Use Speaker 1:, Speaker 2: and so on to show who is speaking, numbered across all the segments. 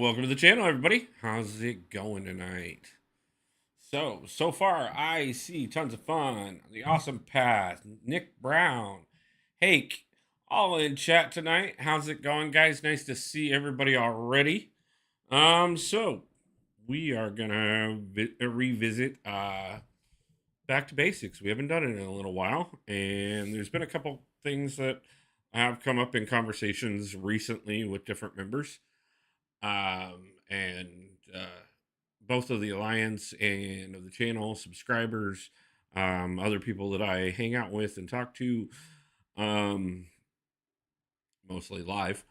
Speaker 1: Welcome to the channel, everybody. How's it going tonight? So far, I see tons of fun. The Awesome Path, Nick Brown, Hake, all in chat tonight. How's it going, guys? Nice to see everybody already. So we are gonna revisit back to basics. We haven't done it in a little while, and there's been a couple things that have come up in conversations recently with different members. And both of the alliance and of the channel subscribers, other people that I hang out with and talk to, um, mostly live,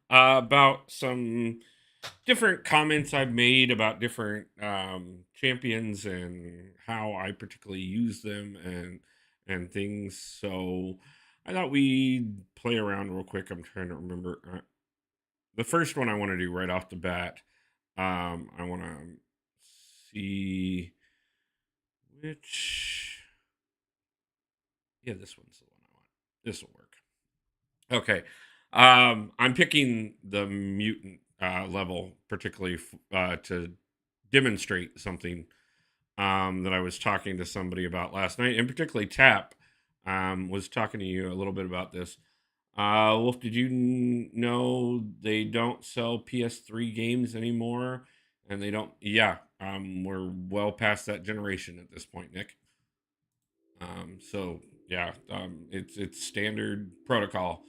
Speaker 1: about some different comments I've made about different champions and how I particularly use them and things. So I thought we'd play around real quick. I'm trying to remember. The first one I want to do right off the bat, I want to see which. Yeah, this one's the one I want. This will work. Okay. I'm picking the mutant level, particularly to demonstrate something that I was talking to somebody about last night, and particularly Tap was talking to you a little bit about this. Wolf, did you know they don't sell PS3 games anymore? And they don't, yeah, we're well past that generation at this point, Nick. So yeah, it's standard protocol.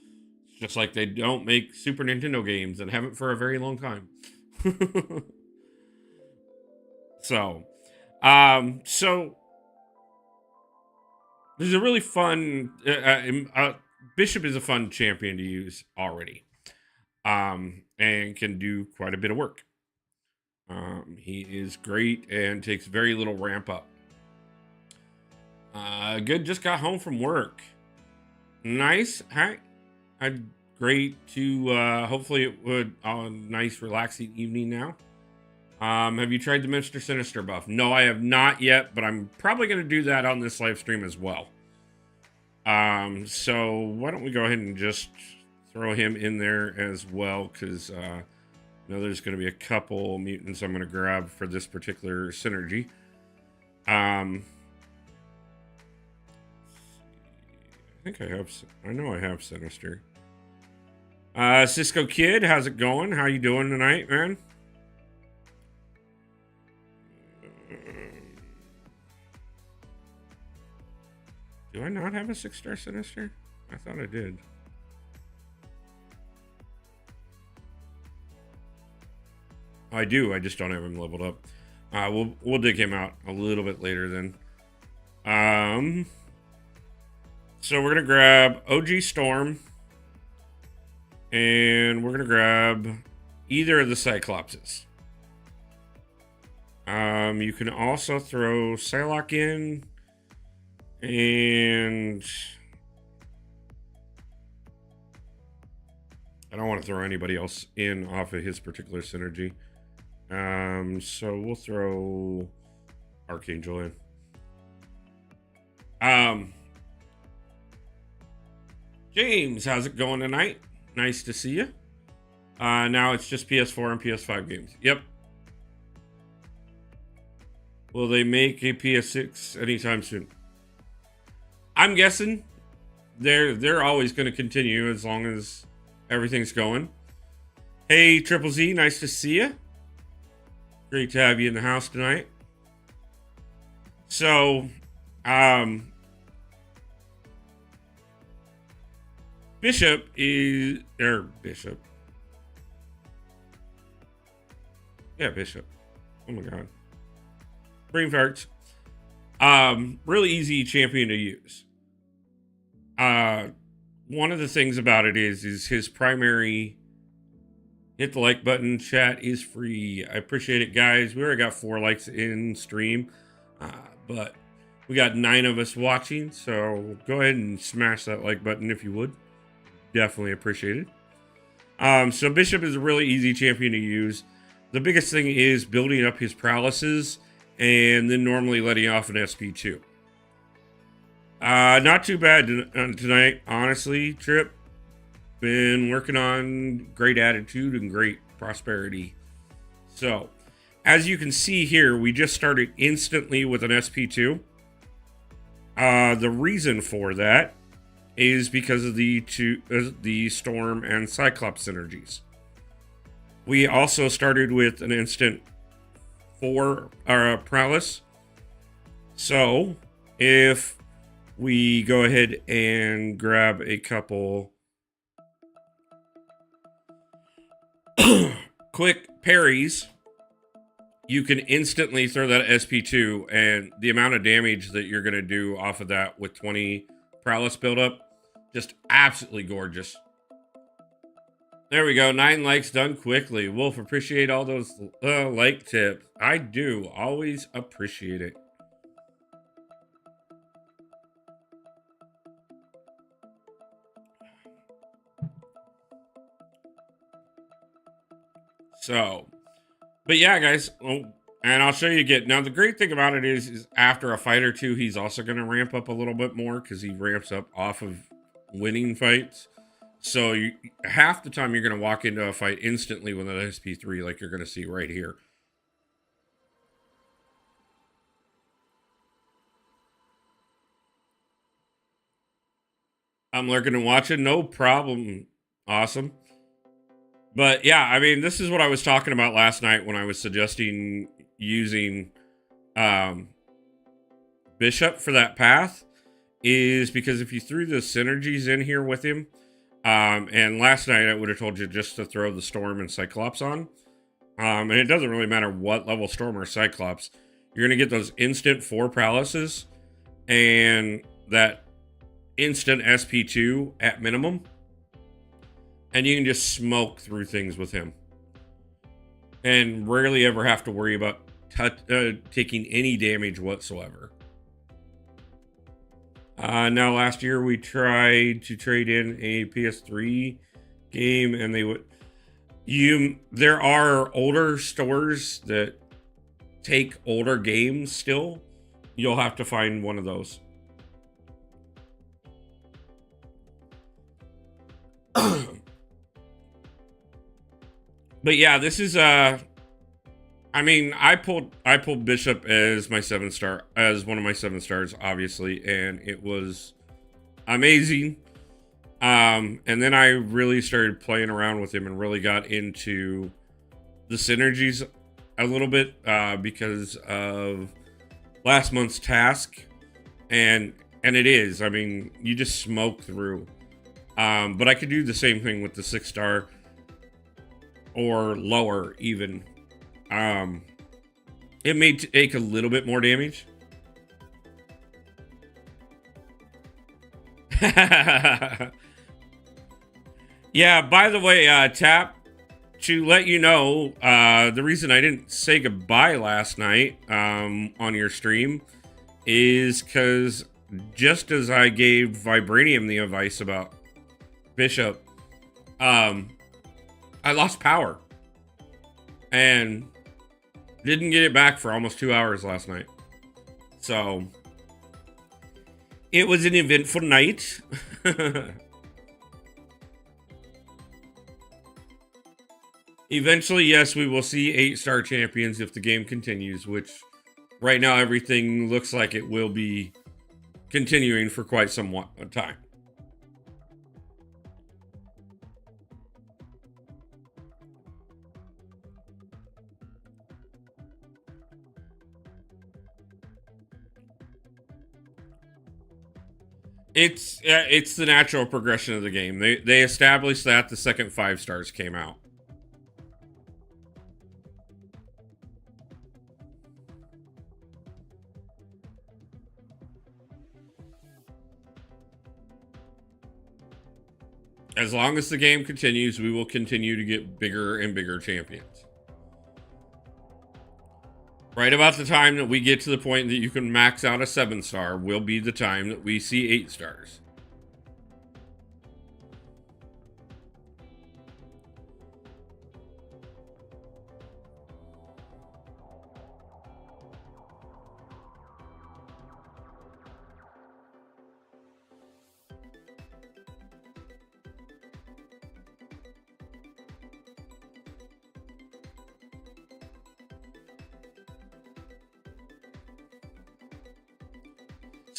Speaker 1: It's just like they don't make Super Nintendo games and haven't for a very long time. So, so there's a really fun, Bishop is a fun champion to use already, and can do quite a bit of work. He is great and takes very little ramp up. Good, just got home from work. Nice. Hi. Great to, hopefully it would, a nice relaxing evening now. Have you tried the Mr. Sinister buff? No, I have not yet, but I'm probably going to do that on this live stream as well. So why don't we go ahead and just throw him in there as well, because I know there's going to be a couple mutants I'm going to grab for this particular synergy. I think I know I have Sinister. Cisco Kid, how's it going? How you doing tonight, man? Do I not have a 6-star Sinister? I thought I did. I do. I just don't have him leveled up. We'll dig him out a little bit later then. So we're gonna grab OG Storm, and we're gonna grab either of the Cyclopses. You can also throw Psylocke in, and I don't want to throw anybody else in off of his particular synergy. So we'll throw Archangel in. James, how's it going tonight? Nice to see you. Now it's just PS4 and PS5 games. Yep. Will they make a PS6 anytime soon? I'm guessing they're always going to continue as long as everything's going. Hey, Triple Z, nice to see you. Great to have you in the house tonight. So, Bishop is, Bishop. Yeah, Bishop. Oh my God. Brain farts. Really easy champion to use. One of the things about it is his primary. Hit the like button. Chat is free. I appreciate it, guys. We already got 4 likes in stream, but we got 9 of us watching. So go ahead and smash that like button if you would. Definitely appreciate it. So Bishop is a really easy champion to use. The biggest thing is building up his paralysis and then normally letting off an SP2. Not too bad tonight, honestly, Trip. Been working on great attitude and great prosperity. So, as you can see here, we just started instantly with an SP2. The reason for that is because of the Storm and Cyclops synergies. We also started with an instant 4 prowess. So, if we go ahead and grab a couple quick parries, you can instantly throw that SP2, and the amount of damage that you're going to do off of that with 20 prowess buildup, just absolutely gorgeous. There we go. 9 likes done quickly. Wolf, appreciate all those like tips. I do. Always appreciate it. So, but yeah, guys. Oh, and I'll show you again. Now, the great thing about it is after a fight or two, he's also going to ramp up a little bit more because he ramps up off of winning fights. So half the time you're going to walk into a fight instantly with an SP3 like you're going to see right here. I'm lurking and watching. No problem. Awesome. But yeah, I mean, this is what I was talking about last night when I was suggesting using Bishop for that path, is because if you threw the synergies in here with him, and last night I would have told you just to throw the Storm and Cyclops on, and it doesn't really matter what level Storm or Cyclops, you're going to get those instant 4 paralysis and that instant SP2 at minimum, and you can just smoke through things with him and rarely ever have to worry about taking any damage whatsoever. Now, last year we tried to trade in a PS3 game, and they would. There are older stores that take older games still. You'll have to find one of those. But yeah, this is I mean, I pulled Bishop as my 7-star, as one of my 7 stars, obviously, and it was amazing. And then I really started playing around with him and really got into the synergies a little bit because of last month's task, and it is. I mean, you just smoke through. But I could do the same thing with the 6-star or lower even. It may take a little bit more damage. Yeah, by the way, Tap, to let you know, the reason I didn't say goodbye last night on your stream is because just as I gave Vibranium the advice about Bishop, I lost power and didn't get it back for almost 2 hours last night. So it was an eventful night. Eventually, yes, we will see 8-star champions if the game continues, which right now everything looks like it will be continuing for quite some time. It's the natural progression of the game. They established that the second 5 stars came out. As long as the game continues, we will continue to get bigger and bigger champions. Right about the time that we get to the point that you can max out a 7-star will be the time that we see 8 stars.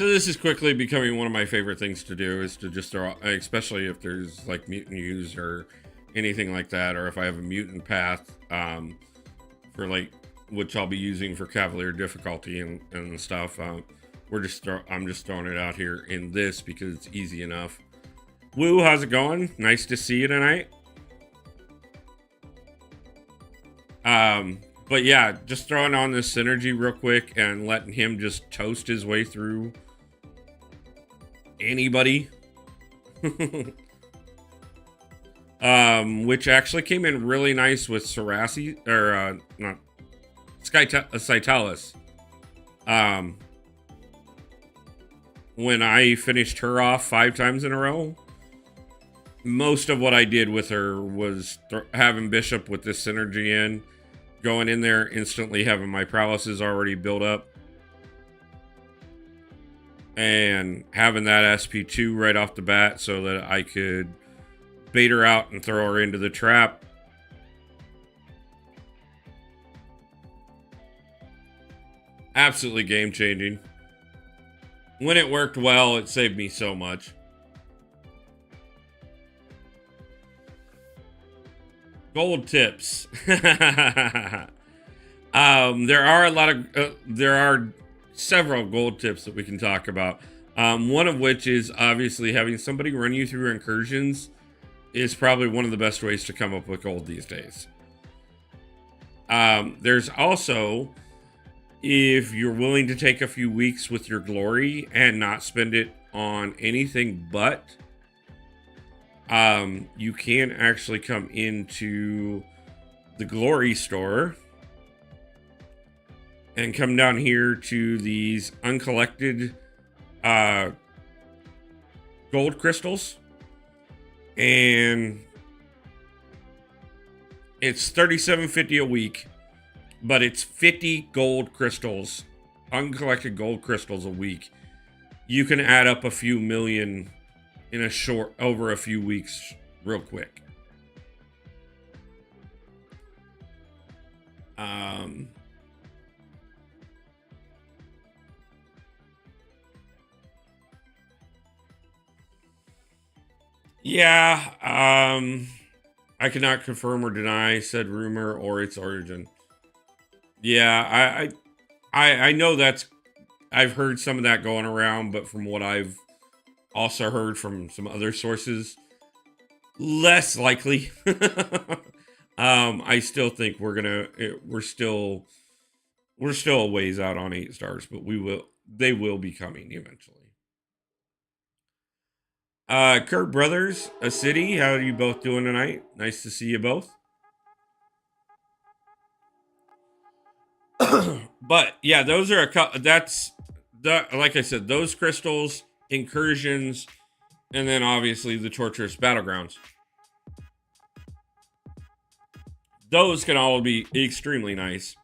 Speaker 1: So this is quickly becoming one of my favorite things to do, is to just throw, especially if there's like mutant use or anything like that, or if I have a mutant path, for like, which I'll be using for Cavalier difficulty and stuff. I'm just throwing it out here in this because it's easy enough. Woo, how's it going? Nice to see you tonight. But yeah, just throwing on this synergy real quick and letting him just toast his way through anybody. Which actually came in really nice with Sarasi, or not Cytalis. When I finished her off 5 times in a row, most of what I did with her was having Bishop with this synergy in, going in there instantly, having my paralysis already built up, and having that SP2 right off the bat so that I could bait her out and throw her into the trap. Absolutely game changing. When it worked well, it saved me so much. Gold tips. There are several gold tips that we can talk about. One of which is obviously having somebody run you through incursions is probably one of the best ways to come up with gold these days. There's also, if you're willing to take a few weeks with your glory and not spend it on anything but, you can actually come into the glory store and come down here to these uncollected gold crystals, and it's $37.50 a week, but it's 50 gold crystals, uncollected gold crystals a week. You can add up a few million in over a few weeks real quick. Yeah, I cannot confirm or deny said rumor or its origin. Yeah, I know I've heard some of that going around, but from what I've also heard from some other sources, less likely. I still think we're still a ways out on 8 stars, but they will be coming eventually. Kurt Brothers, a city, how are you both doing tonight? Nice to see you both. But yeah, those are like I said, those crystals, incursions, and then obviously the torturous battlegrounds. Those can all be extremely nice.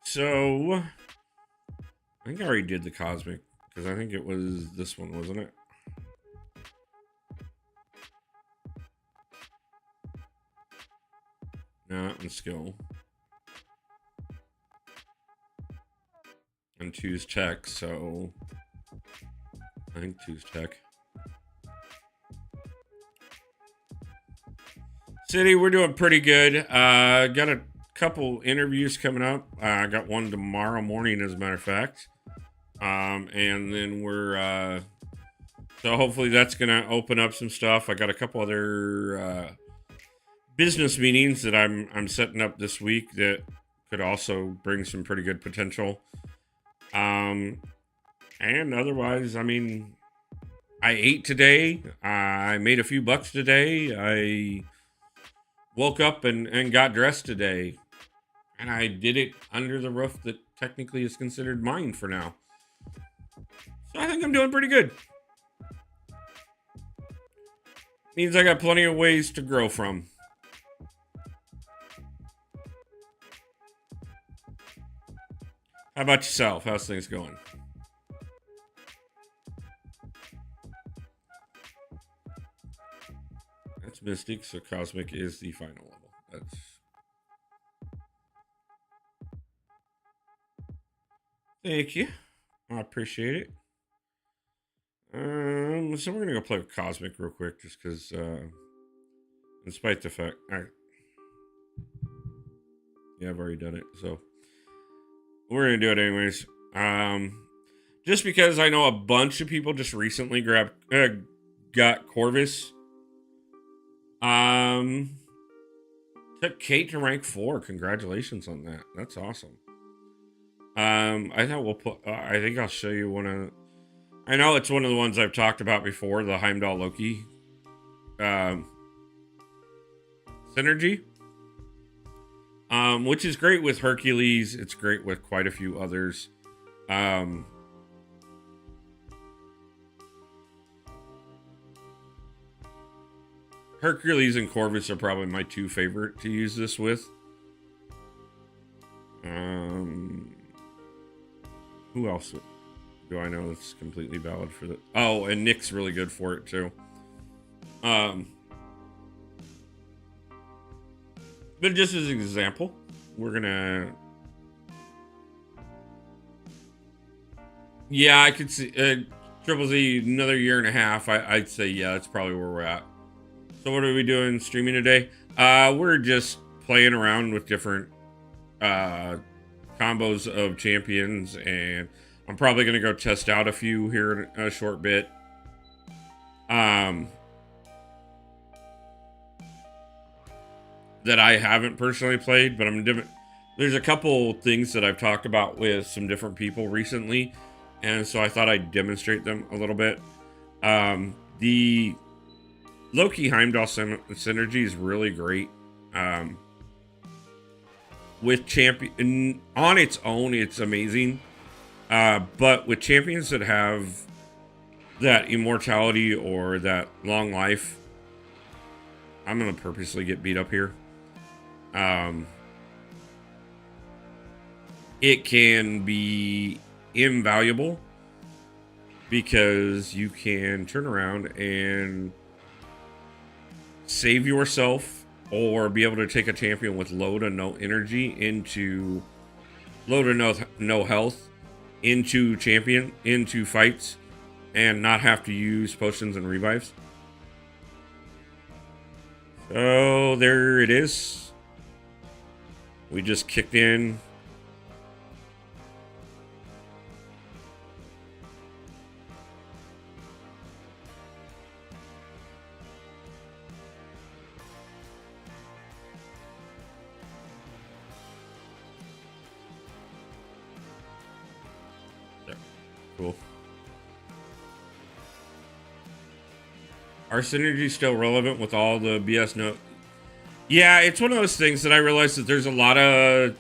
Speaker 1: So, I think I already did the cosmic, because I think it was this one, wasn't it? No, and skill. And 2's tech, so I think 2's tech. City, we're doing pretty good. Got a couple interviews coming up. I got one tomorrow morning, as a matter of fact. And then so hopefully that's gonna open up some stuff. I got a couple other business meetings that I'm setting up this week that could also bring some pretty good potential. And otherwise, I mean, I ate today. I made a few bucks today. I woke up and got dressed today. And I did it under the roof that technically is considered mine for now. So I think I'm doing pretty good. Means I got plenty of ways to grow from. How about yourself? How's things going? That's Mystic, so Cosmic is the final level. That's Thank you. I appreciate it. So we're gonna go play with Cosmic real quick, just because, despite the fact, yeah, I've already done it, so we're gonna do it anyways. Just because I know a bunch of people just recently got Corvus. Um, took Kate to rank 4. Congratulations on that. That's awesome. I thought we'll put. I think I'll show you one of. I know it's one of the ones I've talked about before, the Heimdall Loki um, synergy, which is great with Hercules. It's great with quite a few others. Um, Hercules and Corvus are probably my 2 favorite to use this with. Who else do I know that's completely valid for that? Oh, and Nick's really good for it too. But just as an example, we're gonna. Yeah, I could see Triple Z another year and a half. I'd say yeah, that's probably where we're at. So what are we doing streaming today? We're just playing around with different combos of champions, and I'm probably gonna go test out a few here in a short bit. That I haven't personally played, but there's a couple things that I've talked about with some different people recently, and so I thought I'd demonstrate them a little bit. The Loki Heimdall synergy is really great. With champion on its own, it's amazing. But with champions that have that immortality or that long life, I'm gonna purposely get beat up here. It can be invaluable because you can turn around and save yourself or be able to take a champion with low to no energy into low to no health into fights and not have to use potions and revives. So there it is. We just kicked in. Cool. Are synergies still relevant with all the BS? No. Yeah, it's one of those things that I realize that there's a lot of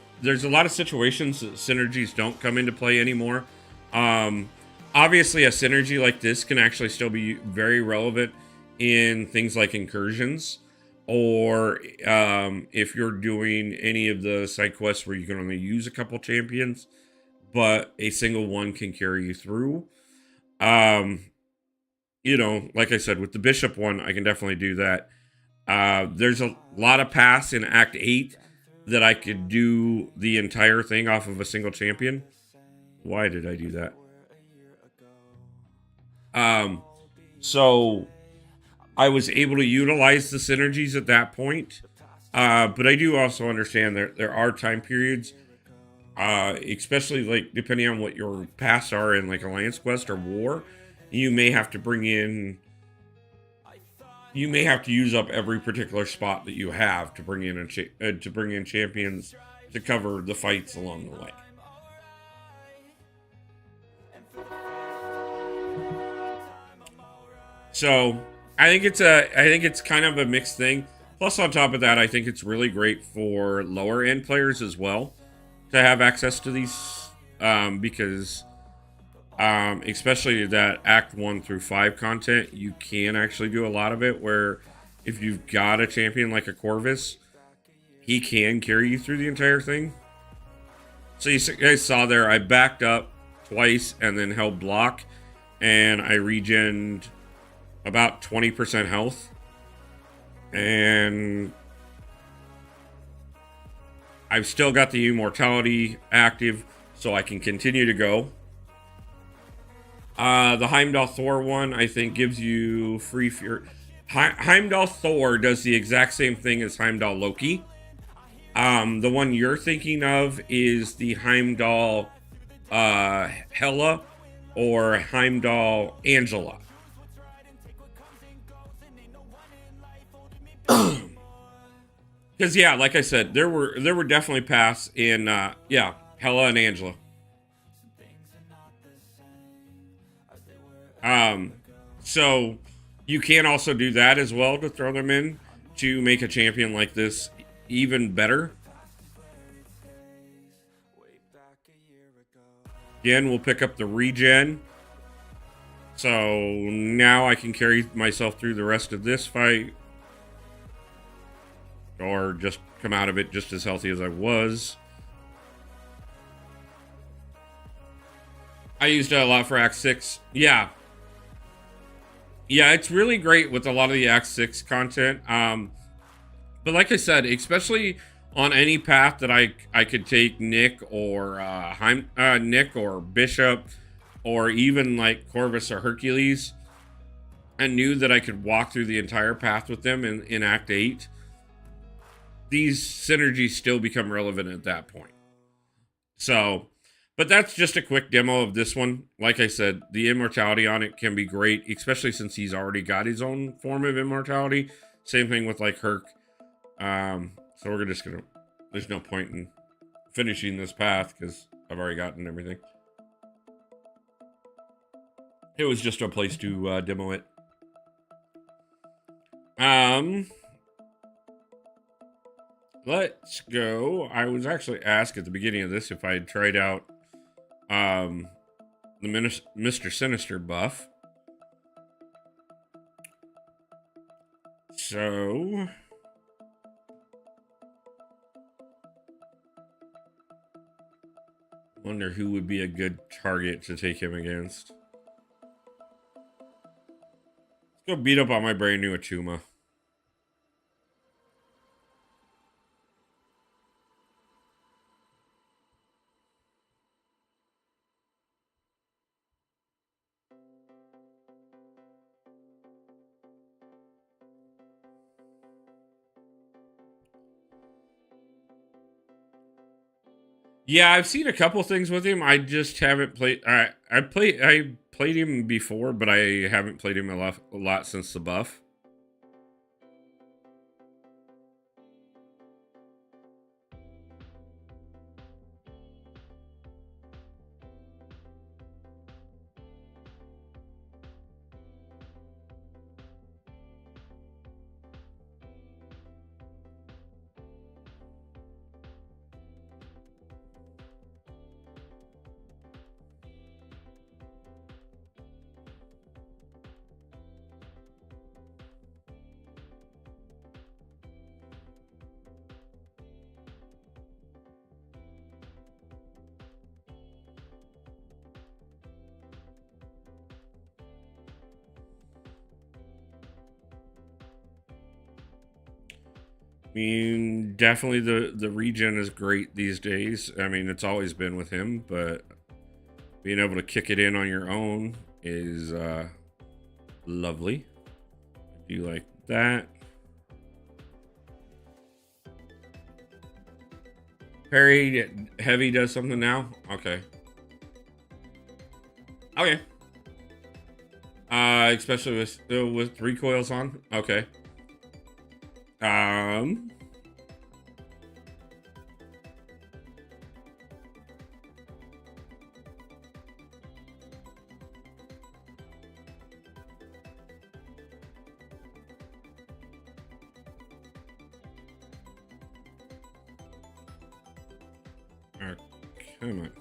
Speaker 1: situations that synergies don't come into play anymore. Obviously, a synergy like this can actually still be very relevant in things like incursions, or if you're doing any of the side quests where you can only use a couple champions, but a single one can carry you through. Like I said, with the bishop one, I can definitely do that. There's a lot of paths in Act 8 that I could do the entire thing off of a single champion. Why did I do that? So I was able to utilize the synergies at that point. But I do also understand that there are time periods, especially like depending on what your paths are in like Alliance Quest or War, you may have to use up every particular spot that you have to bring in champions to cover the fights along the way. So I think it's kind of a mixed thing. Plus, on top of that, I think it's really great for lower end players as well to have access to these, because especially that Act 1 through 5 content, you can actually do a lot of it where if you've got a champion like a Corvus, he can carry you through the entire thing. So you guys saw there, I backed up twice and then held block, and I regened about 20% health. And I've still got the immortality active, so I can continue to go. The Heimdall Thor one, I think, gives you free fear. Heimdall Thor does the exact same thing as Heimdall Loki. The one you're thinking of is the Heimdall Hela or Heimdall Angela. Because yeah, like I said, there were definitely paths in yeah, Hela and Angela. So you can also do that as well to throw them in to make a champion like this even better. Again, we'll pick up the regen. So now I can carry myself through the rest of this fight. Or just come out of it just as healthy as I was. I used it a lot for Act 6. Yeah. Yeah, it's really great with a lot of the Act 6 content. But like I said, especially on any path that I could take Nick or Nick or Bishop or even like Corvus or Hercules, I knew that I could walk through the entire path with them in Act 8. These synergies still become relevant at that point. So, but that's just a quick demo of this one. Like I said, the immortality on it can be great, especially since he's already got his own form of immortality. Same thing with like Herc. So we're just gonna, there's no point in finishing this path because I've already gotten everything. It was just a place to demo it. Let's go. I was actually asked at the beginning of this if I had tried out the Mr. Sinister buff. So wonder who would be a good target to take him against. Let's go beat up on my brand new Achuma. Yeah, I've seen a couple things with him. I just haven't played. I played him before, but I haven't played him a lot since the buff. I mean, definitely the regen is great these days. I mean, it's always been with him, but being able to kick it in on your own is lovely. Do you like that? Parry heavy does something now? Okay. Okay. Especially with recoils on? Okay. Come on.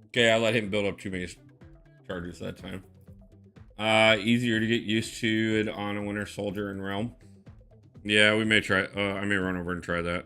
Speaker 1: Okay, I let him build up too many charges that time. Easier to get used to it on a Winter Soldier in Realm. Yeah, we may try. I may run over and try that.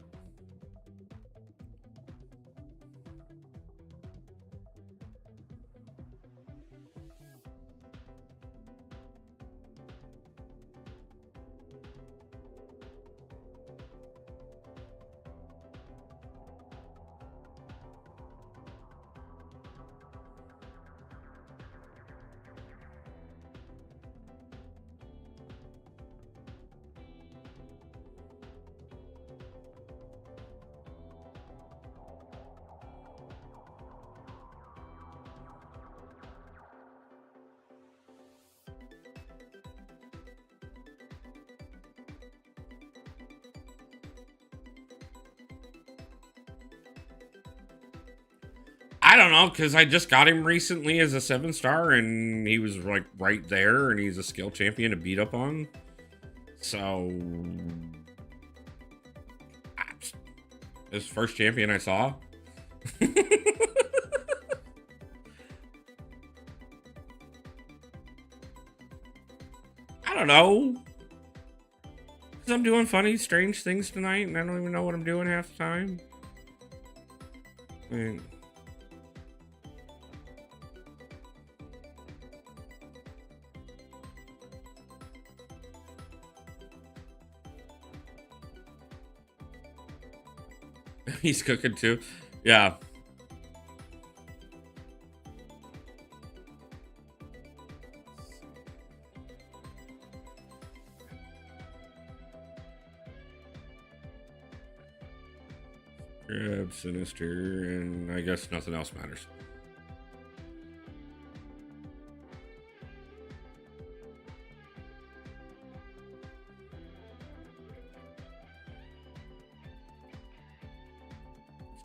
Speaker 1: I don't know, because I just got him recently as a 7-star, and he was like right there, and he's a skill champion to beat up on. So, his first champion I saw. I don't know. Because I'm doing funny, strange things tonight, and I don't even know what I'm doing half the time. I mean, he's cooking too. Yeah. Grab Sinister, and I guess nothing else matters.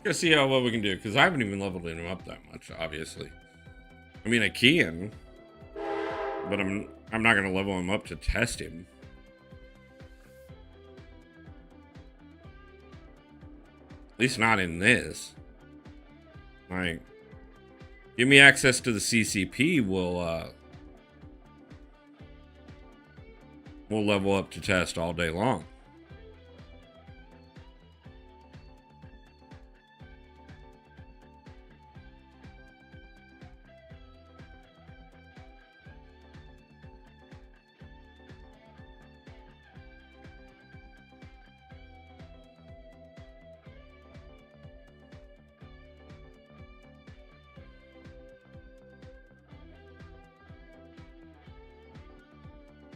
Speaker 1: Let's see how well we can do, because I haven't even leveled him up that much, obviously. I mean, I can, but I'm not gonna level him up to test him. At least not in this. Like, give me access to the CCP, we'll level up to test all day long.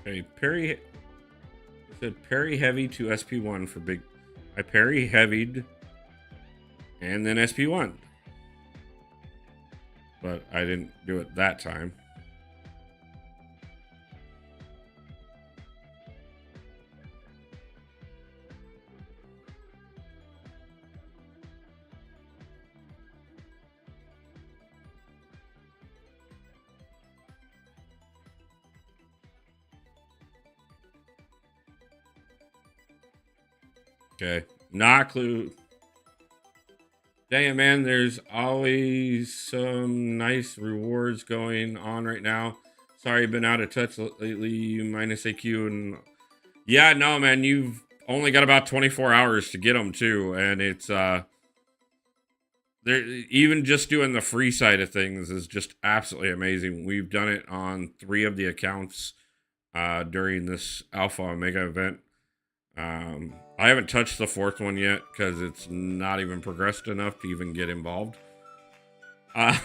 Speaker 1: Okay, parry. It said parry heavy to SP1 for big. I parry heavied and then SP1. But I didn't do it that time. Okay, not clue. Dang it, man. There's always some nice rewards going on right now. Sorry, been out of touch lately. Minus AQ and yeah, no, man. You've only got about 24 hours to get them too, and it's they're even just doing the free side of things is just absolutely amazing. We've done it on 3 of the accounts during this Alpha Omega event. I haven't touched the 4th one yet because it's not even progressed enough to even get involved. But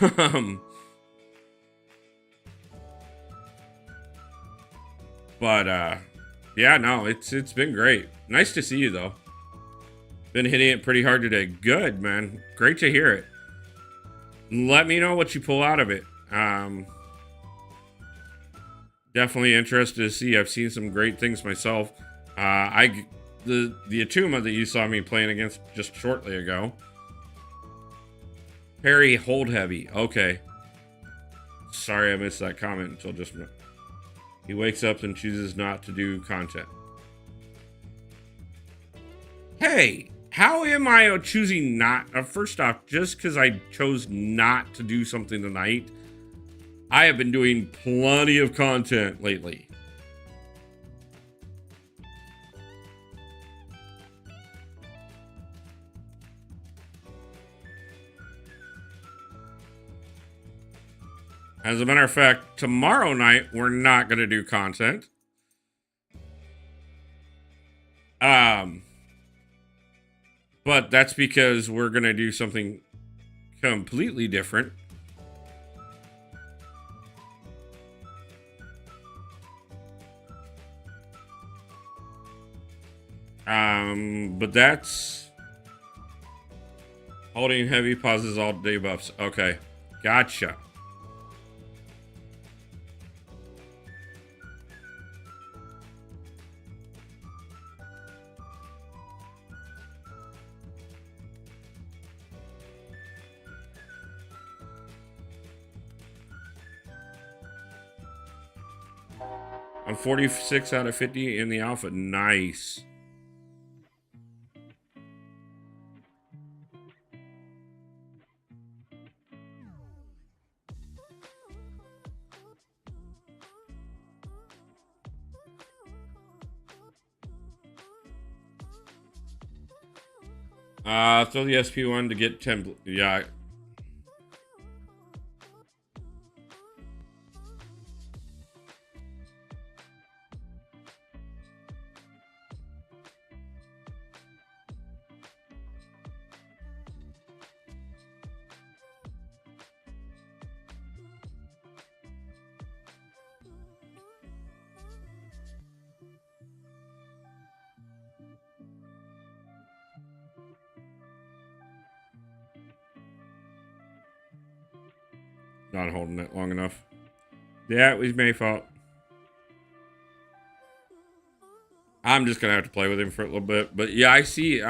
Speaker 1: yeah, no, it's been great. Nice to see you though. Been hitting it pretty hard today. Good, man. Great to hear it. Let me know what you pull out of it. Definitely interested to see. I've seen some great things myself. The Atuma that you saw me playing against just shortly ago. Parry hold heavy. Okay. Sorry I missed that comment until just a minute. He wakes up and chooses not to do content. Hey, How am I choosing not? First off, just because I chose not to do something tonight, I have been doing plenty of content lately. As a matter of fact, tomorrow night, we're not going to do content. But that's because we're going to do something completely different. But that's holding heavy pauses all day buffs. Okay, gotcha. I'm 46 out of 50 in the alpha. Nice. Throw the SP1 to get 10. Yeah. Not holding it long enough. Yeah, it was my fault. I'm just gonna have to play with him for a little bit. But yeah, I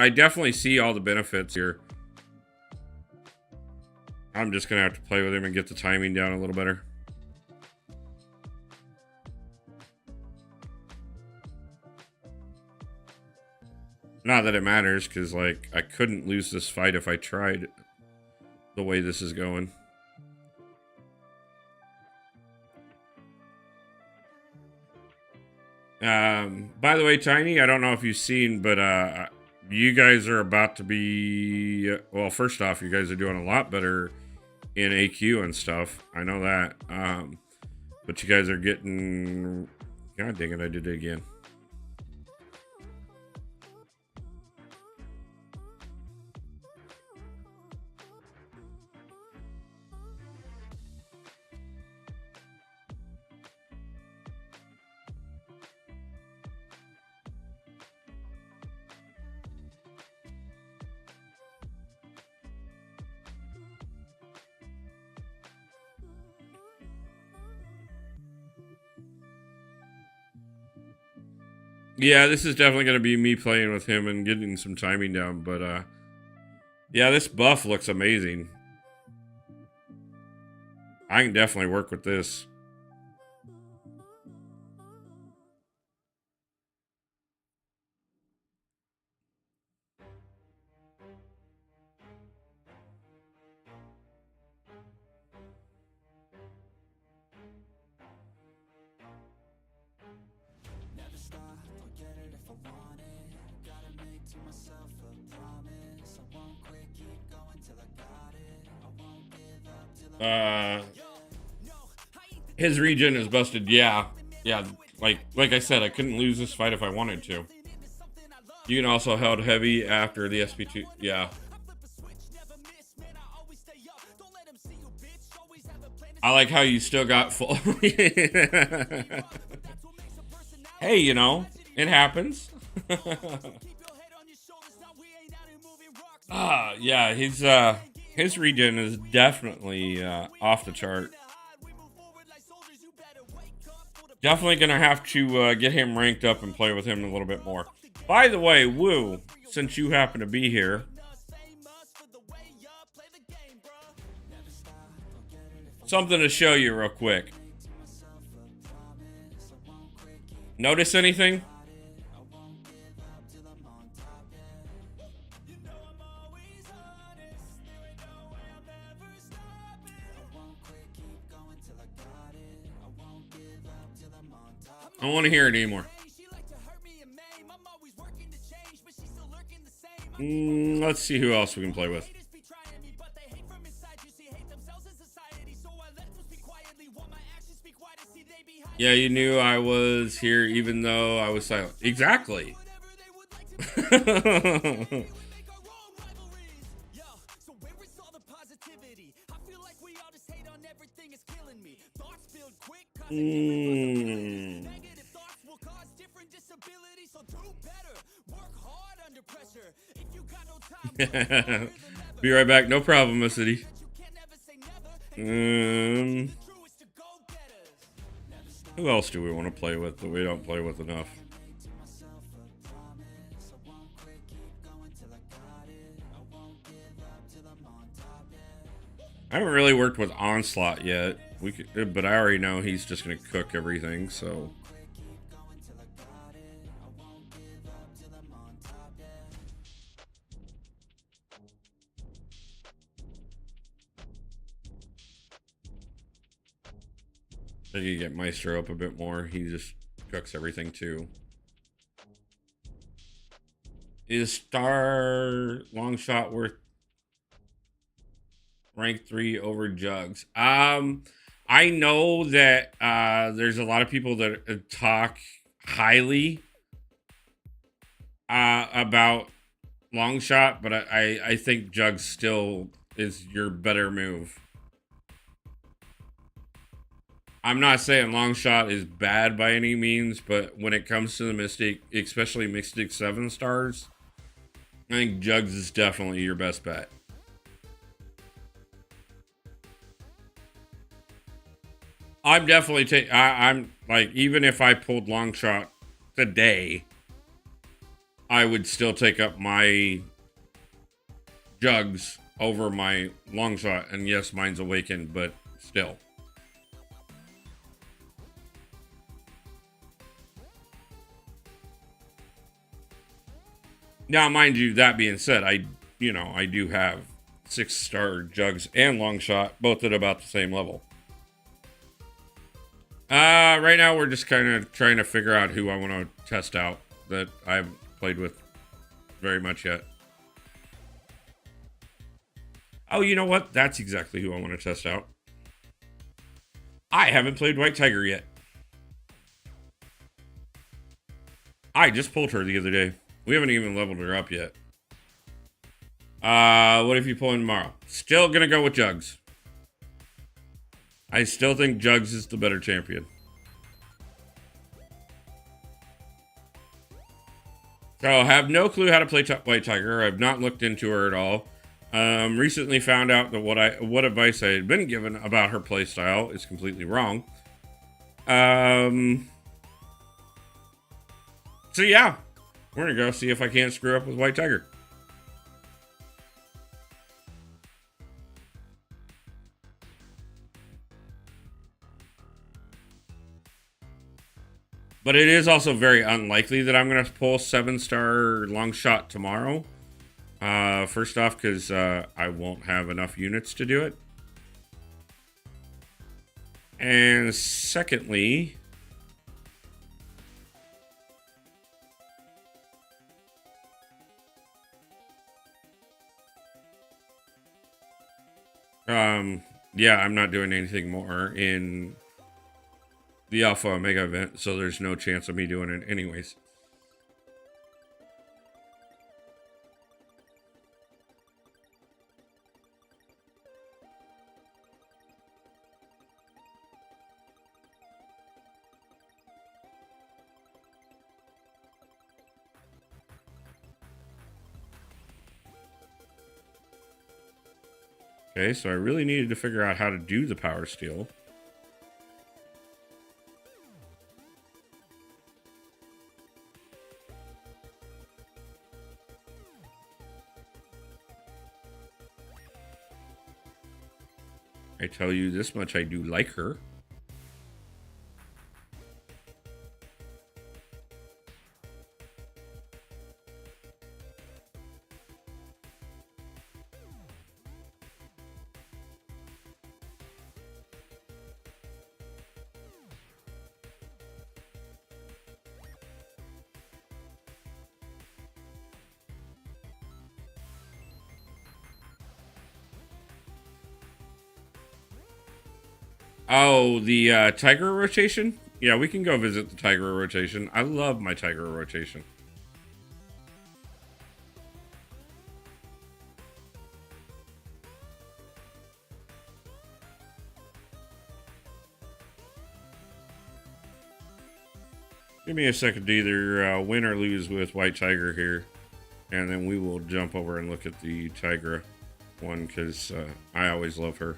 Speaker 1: definitely see all the benefits here. I'm just gonna have to play with him and get the timing down a little better. Not that it matters, because like I couldn't lose this fight if I tried the way this is going. By the way, Tiny, I don't know if you've seen, but you guys are about to be, well, first off, you guys are doing a lot better in AQ and stuff. I know that. But you guys are getting, god dang it, I did it again. Yeah, this is definitely going to be me playing with him and getting some timing down, but yeah, this buff looks amazing. I can definitely work with this. His regen is busted. Yeah. Like I said, I couldn't lose this fight if I wanted to. You can also held heavy after the SP2. Yeah. I like how you still got full. Hey, you know, it happens. Yeah, his regen is definitely off the chart. Definitely gonna have to get him ranked up and play with him a little bit more. By the way, Woo, since you happen to be here, something to show you real quick. Notice anything? I don't want to hear it anymore. Let's see who else we can play with. Yeah, you knew I was here even though I was silent. Exactly. Mm. Be right back. No problem, Miss City. Who else do we want to play with that we don't play with enough? I haven't really worked with Onslaught yet. We could, but I already know he's just gonna cook everything. So I need to get Maestro up a bit more. He just cooks everything too. Is Star Long Shot worth rank 3 over Jugs? I know that there's a lot of people that talk highly about Long Shot, but I think Jugs still is your better move. I'm not saying Long Shot is bad by any means, but when it comes to the Mystic, especially Mystic 7 stars, I think Jugs is definitely your best bet. I'm definitely I'm like, even if I pulled Long Shot today, I would still take up my Jugs over my Long Shot. And yes, mine's Awakened, but still. Now, mind you, that being said, I do have 6-star Jugs and Long Shot, both at about the same level. Right now we're just kind of trying to figure out who I want to test out that I haven't played with very much yet. Oh, you know what? That's exactly who I want to test out. I haven't played White Tiger yet. I just pulled her the other day. We haven't even leveled her up yet. What if you pull in tomorrow? Still gonna go with Jugs. I still think Jugs is the better champion. So I have no clue how to play White Tiger. I've not looked into her at all. Recently found out that what advice I had been given about her playstyle is completely wrong. So yeah, we're gonna go see if I can't screw up with White Tiger. But it is also very unlikely that I'm going to pull 7-star Long Shot tomorrow. First off, because I won't have enough units to do it. And secondly, yeah, I'm not doing anything more in the Alpha Omega event, so there's no chance of me doing it anyways. Okay, so I really needed to figure out how to do the power steal. I tell you this much, I do like her. Oh, the Tiger rotation? Yeah, we can go visit the Tiger rotation. I love my Tiger rotation. Give me a second to either win or lose with White Tiger here. And then we will jump over and look at the Tigra one because I always love her.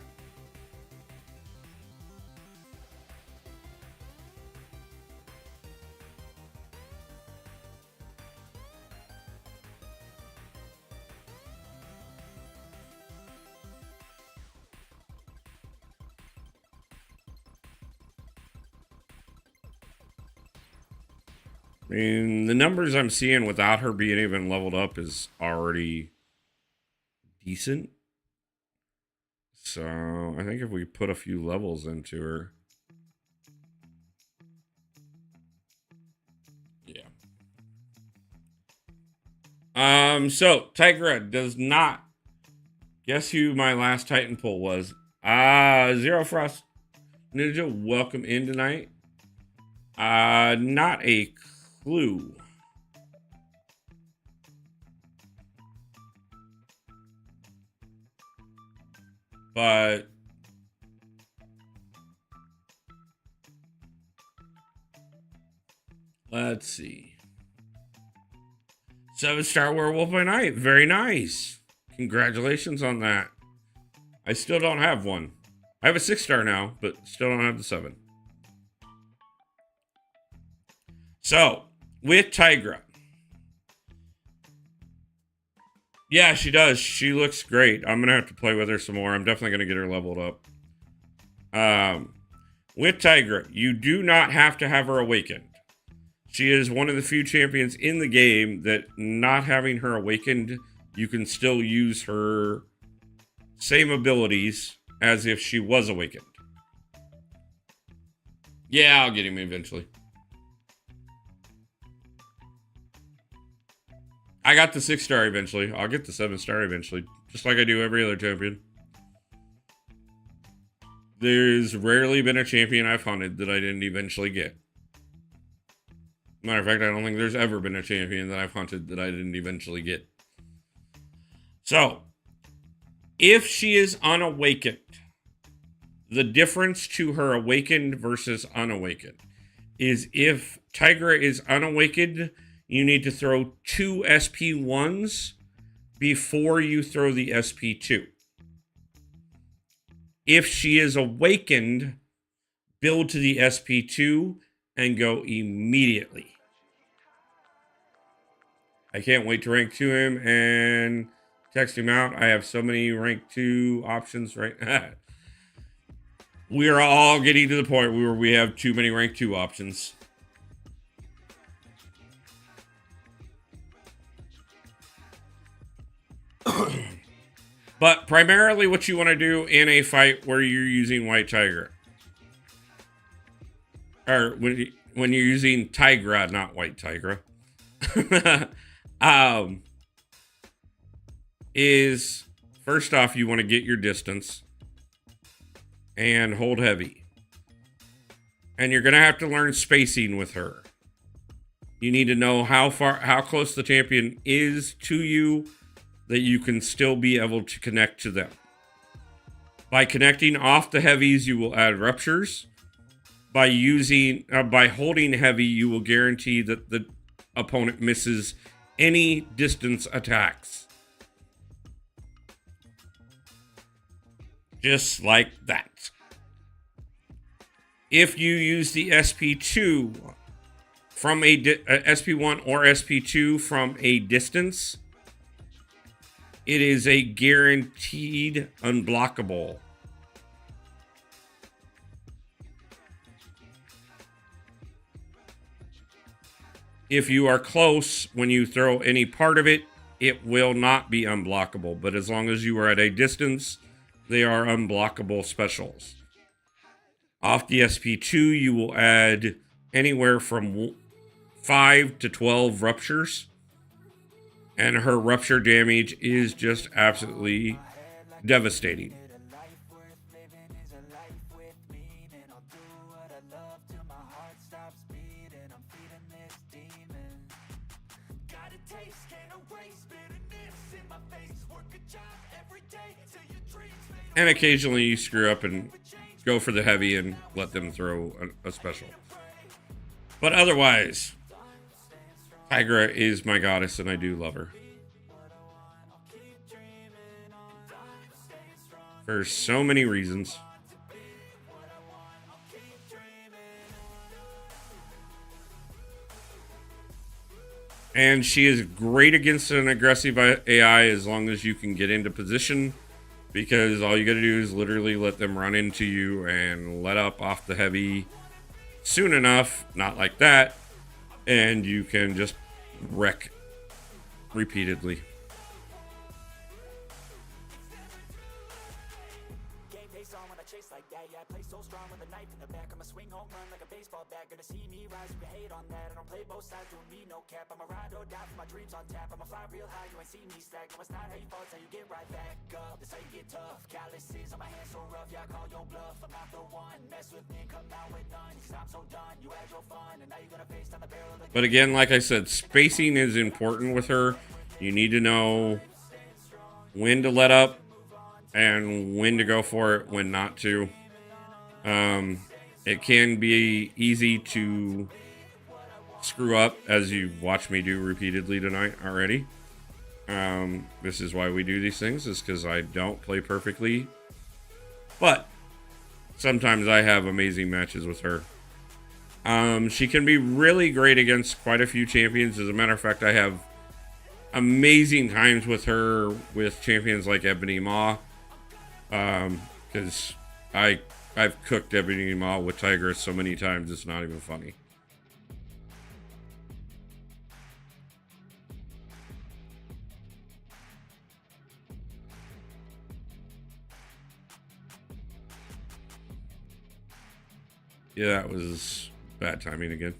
Speaker 1: I mean, the numbers I'm seeing without her being even leveled up is already decent. So I think if we put a few levels into her. Yeah. So Tigra does not. Guess who my last Titan pull was? Zero Frost Ninja, welcome in tonight. Not a clue. But let's see. 7-star werewolf by night. Very nice. Congratulations on that. I still don't have one. I have a 6-star now, but still don't have the 7. So, with Tigra. Yeah, she does. She looks great. I'm going to have to play with her some more. I'm definitely going to get her leveled up. With Tigra, you do not have to have her awakened. She is one of the few champions in the game that not having her awakened, you can still use her same abilities as if she was awakened. Yeah, I'll get him eventually. I got the 6-star eventually. I'll get the 7-star eventually. Just like I do every other champion. There's rarely been a champion I've hunted that I didn't eventually get. Matter of fact, I don't think there's ever been a champion that I've hunted that I didn't eventually get. So, if she is unawakened, the difference to her awakened versus unawakened is if Tigra is unawakened, you need to throw 2 SP1s before you throw the SP2. If she is awakened, build to the SP2 and go immediately. I can't wait to rank 2 him and text him out. I have so many rank 2 options right now. We are all getting to the point where we have too many rank 2 options. But primarily what you want to do in a fight where you're using White Tiger. Or when you're using Tigra, not White Tigra. Is first off, you want to get your distance and hold heavy. And you're going to have to learn spacing with her. You need to know how close the champion is to you, that you can still be able to connect to them. By connecting off the heavies, you will add ruptures. By holding heavy, you will guarantee that the opponent misses any distance attacks. Just like that. If you use the SP2 from SP1 or SP2 from a distance, it is a guaranteed unblockable. If you are close, when you throw any part of it, it will not be unblockable. But as long as you are at a distance, they are unblockable specials. Off the SP2, you will add anywhere from 5 to 12 ruptures. And her rupture damage is just absolutely devastating. And occasionally you screw up and go for the heavy and let them throw a special. But otherwise, Tigra is my goddess and I do love her. For so many reasons. And she is great against an aggressive AI as long as you can get into position, because all you got to do is literally let them run into you and let up off the heavy soon enough, not like that, and you can just wreck repeatedly. But again, like I said, spacing is important with her. You need to know when to let up and when to go for it, when not to. It can be easy to screw up, as you've watched me do repeatedly tonight already. This is why we do these things, is because I don't play perfectly. But sometimes I have amazing matches with her. She can be really great against quite a few champions. As a matter of fact, I have amazing times with her with champions like Ebony Maw. Because I've cooked Ebony Maw with Tigra so many times, it's not even funny. Yeah, that was bad timing again.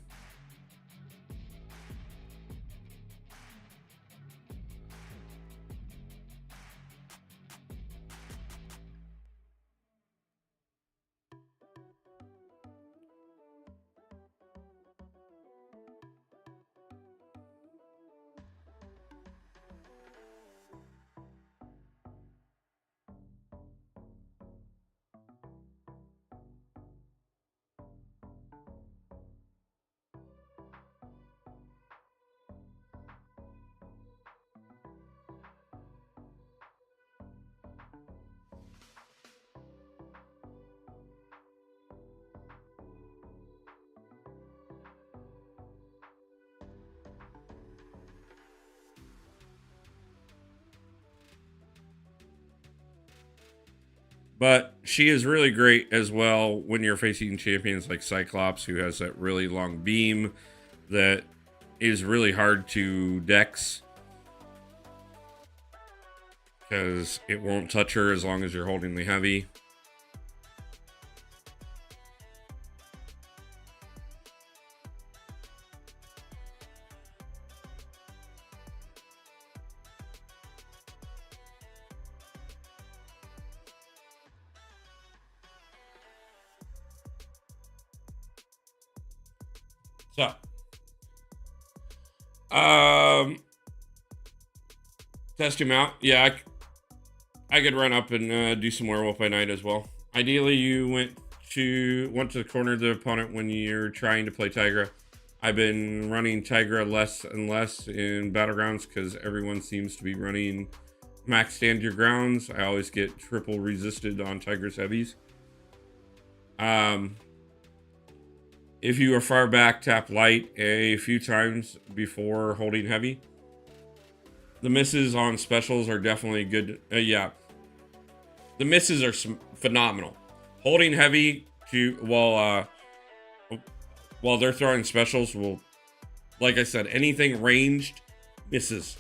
Speaker 1: But she is really great as well when you're facing champions like Cyclops, who has that really long beam that is really hard to dex, because it won't touch her as long as you're holding the heavy. So, test him out. Yeah, I could run up and do some Werewolf by Night as well. Ideally, you went to the corner of the opponent when you're trying to play Tigra. I've been running Tigra less and less in Battlegrounds because everyone seems to be running max stand your grounds. I always get triple resisted on Tigra's heavies. If you are far back, tap light a few times before holding heavy. The misses on specials are definitely good. Yeah. The misses are phenomenal. Holding heavy while they're throwing specials will, like I said, anything ranged misses.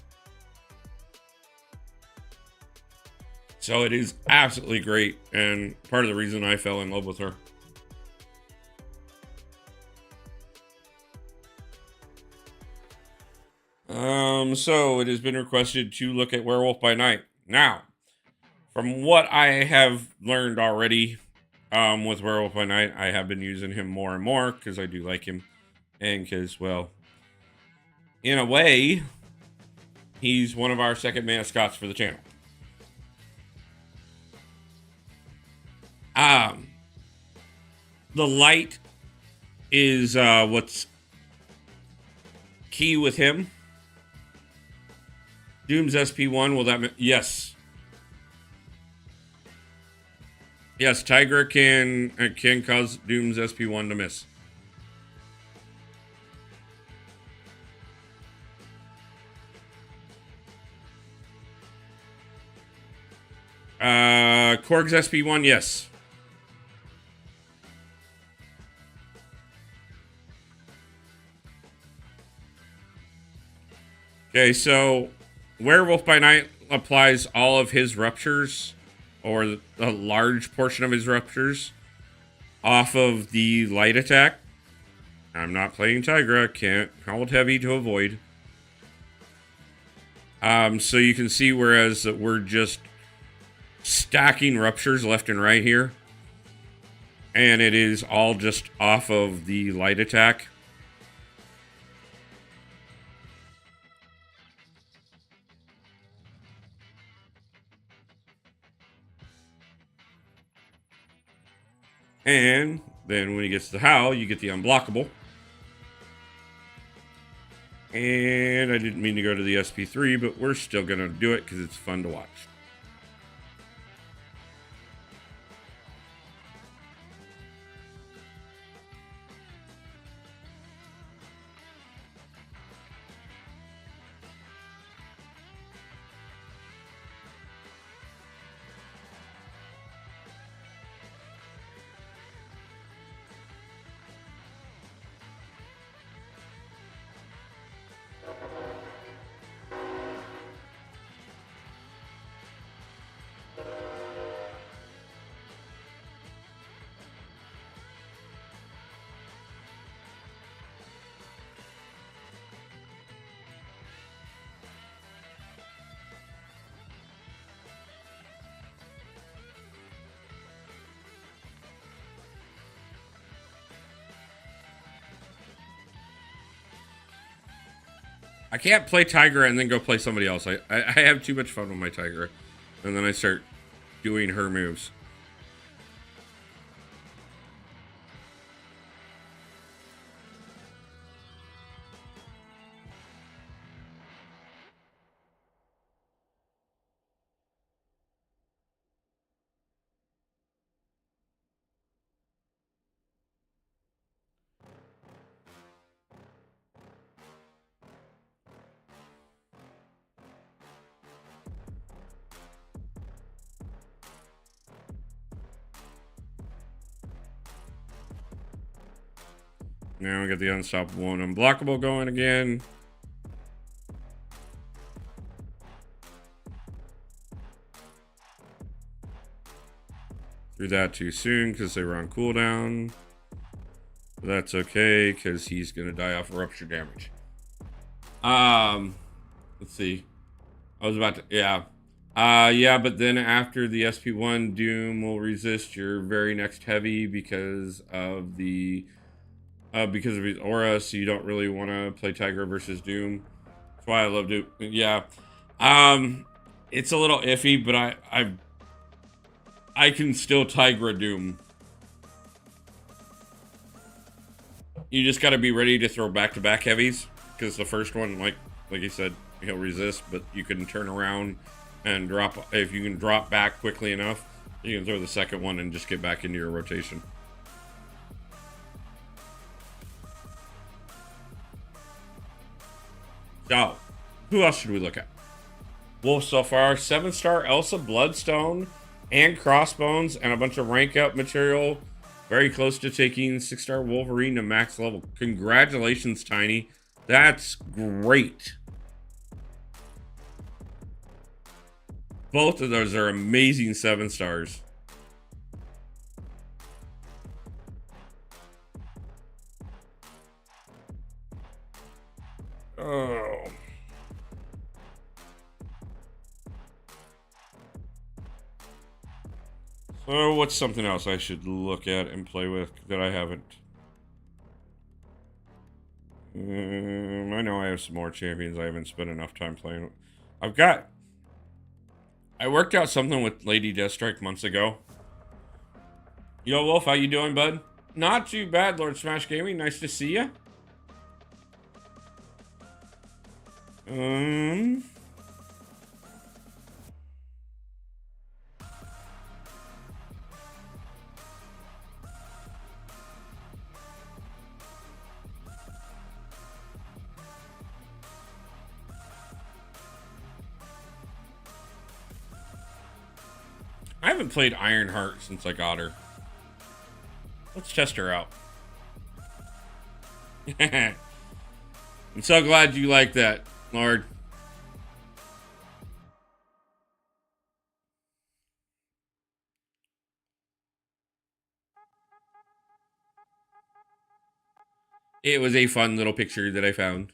Speaker 1: So it is absolutely great, and part of the reason I fell in love with her. So it has been requested to look at Werewolf by Night. Now, from what I have learned already, with Werewolf by Night, I have been using him more and more because I do like him, and because, well, in a way, He's one of our second mascots for the channel. Um, the light is what's key with him. Doom's SP1, will that... Yes. Yes, Tigra can cause Doom's SP1 to miss. Korg's SP1, yes. Okay, so Werewolf by Night applies all of his ruptures, or a large portion of his ruptures, off of the light attack. I'm not playing Tigra, can't hold heavy to avoid. So you can see, whereas we're just stacking ruptures left and right here, and it is all just off of the light attack. And then when he gets the Howl, you get the unblockable. And I didn't mean to go to the SP3, but we're still going to do it because it's fun to watch. I can't play Tigra and then go play somebody else. I have too much fun with my Tigra. And then I start doing her moves. Now we got the unstoppable and unblockable going again. Threw that too soon because they were on cooldown. But that's okay because he's gonna die off of rupture damage. Let's see. I was about to, yeah. Yeah, but then after the SP1, Doom will resist your very next heavy because of his aura, so you don't really want to play Tigra versus Doom. That's why I love Doom. Yeah. It's a little iffy, but I can still Tigra Doom. You just got to be ready to throw back-to-back heavies, because the first one, like I said, he'll resist, but you can turn around and drop. If you can drop back quickly enough, you can throw the second one and just get back into your rotation. So, who else should we look at? Wolf so far, 7-star Elsa, Bloodstone, and Crossbones, and a bunch of rank up material. Very close to taking 6-star Wolverine to max level. Congratulations, Tiny. That's great. Both of those are amazing 7-stars. Oh. So what's something else I should look at and play with that I haven't? I know I have some more champions I haven't spent enough time playing. I worked out something with Lady Deathstrike months ago. Yo, Wolf, how you doing, bud? Not too bad, Lord Smash Gaming. Nice to see you. I haven't played Ironheart since I got her. Let's test her out. I'm so glad you like that, Lord. It was a fun little picture that I found.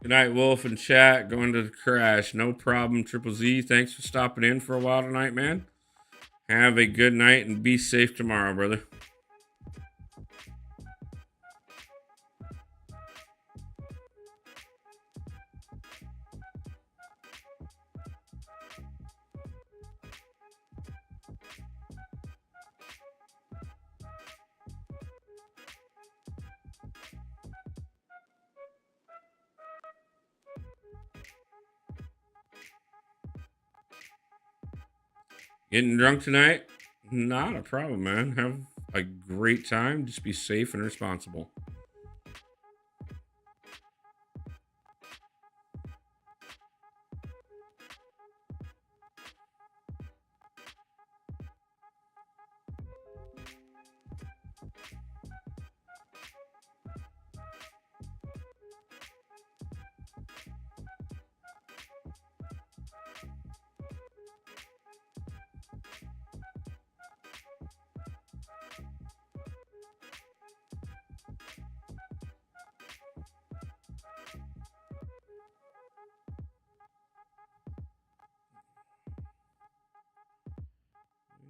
Speaker 1: Good night, Wolf and chat. Going to the crash. No problem, Triple Z. Thanks for stopping in for a while tonight, man. Have a good night and be safe tomorrow, brother. Getting drunk tonight? Not a problem, man. Have a great time. Just be safe and responsible.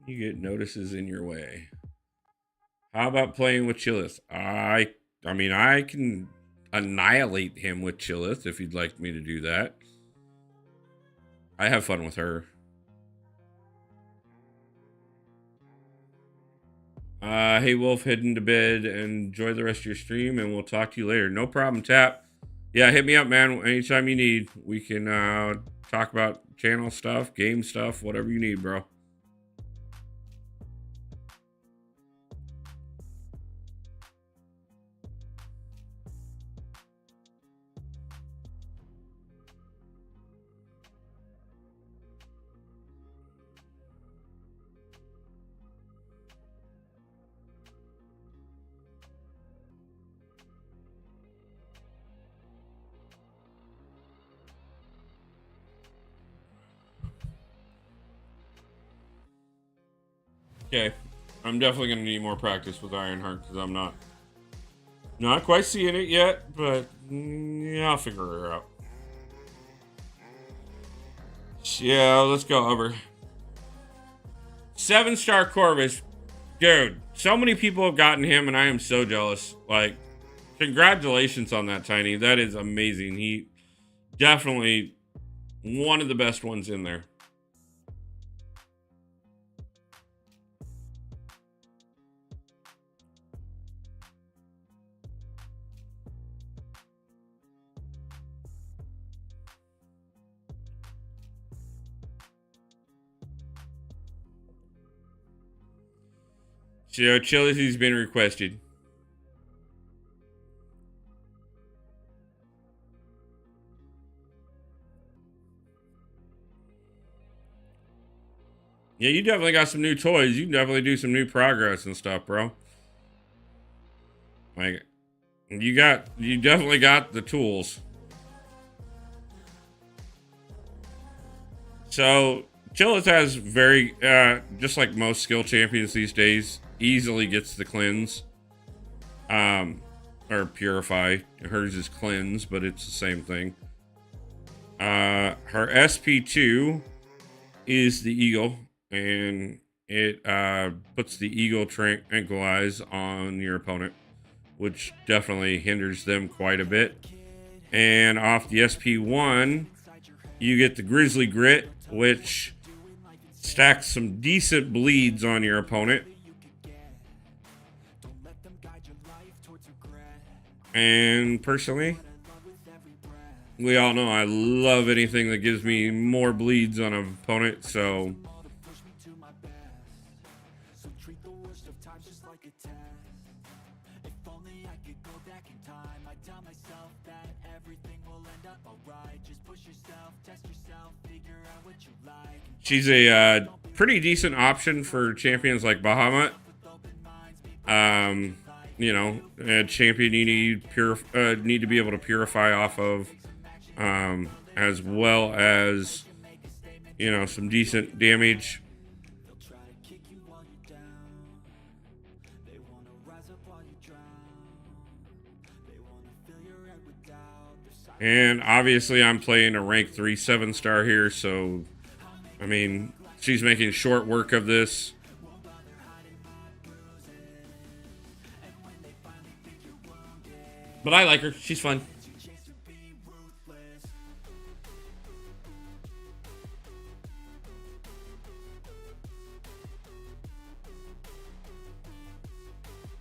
Speaker 1: You get notices in your way. How about playing with Chillith? I mean, I can annihilate him with Chillith if you'd like me to do that. I have fun with her. Hey, Wolf, heading to bed. Enjoy the rest of your stream, and we'll talk to you later. No problem, Tap. Yeah, hit me up, man. Anytime you need. We can talk about channel stuff, game stuff, whatever you need, bro. Okay, I'm definitely gonna need more practice with Ironheart because I'm not quite seeing it yet, but yeah, I'll figure her out. Yeah, let's go over. 7-star Corvus, dude. So many people have gotten him, and I am so jealous. Like, congratulations on that, Tiny. That is amazing. He definitely one of the best ones in there. So, Chili's been requested. Yeah, you definitely got some new toys. You can definitely do some new progress and stuff, bro. Like, you definitely got the tools. So, Chillus has very, just like most skill champions these days, easily gets the cleanse. Or purify. Hers is cleanse, but it's the same thing. Her SP2 is the eagle, and it puts the eagle tranquilize on your opponent, which definitely hinders them quite a bit. And off the SP1, you get the grizzly grit, which stacks some decent bleeds on your opponent. And personally, we all know I love anything that gives me more bleeds on an opponent, so she's a pretty decent option for champions like Bahamut. You know, a champion you need to be able to purify off of, as well as, you know, some decent damage. And obviously I'm playing a rank 3 7-star here, so I mean, she's making short work of this. But I like her. She's fun.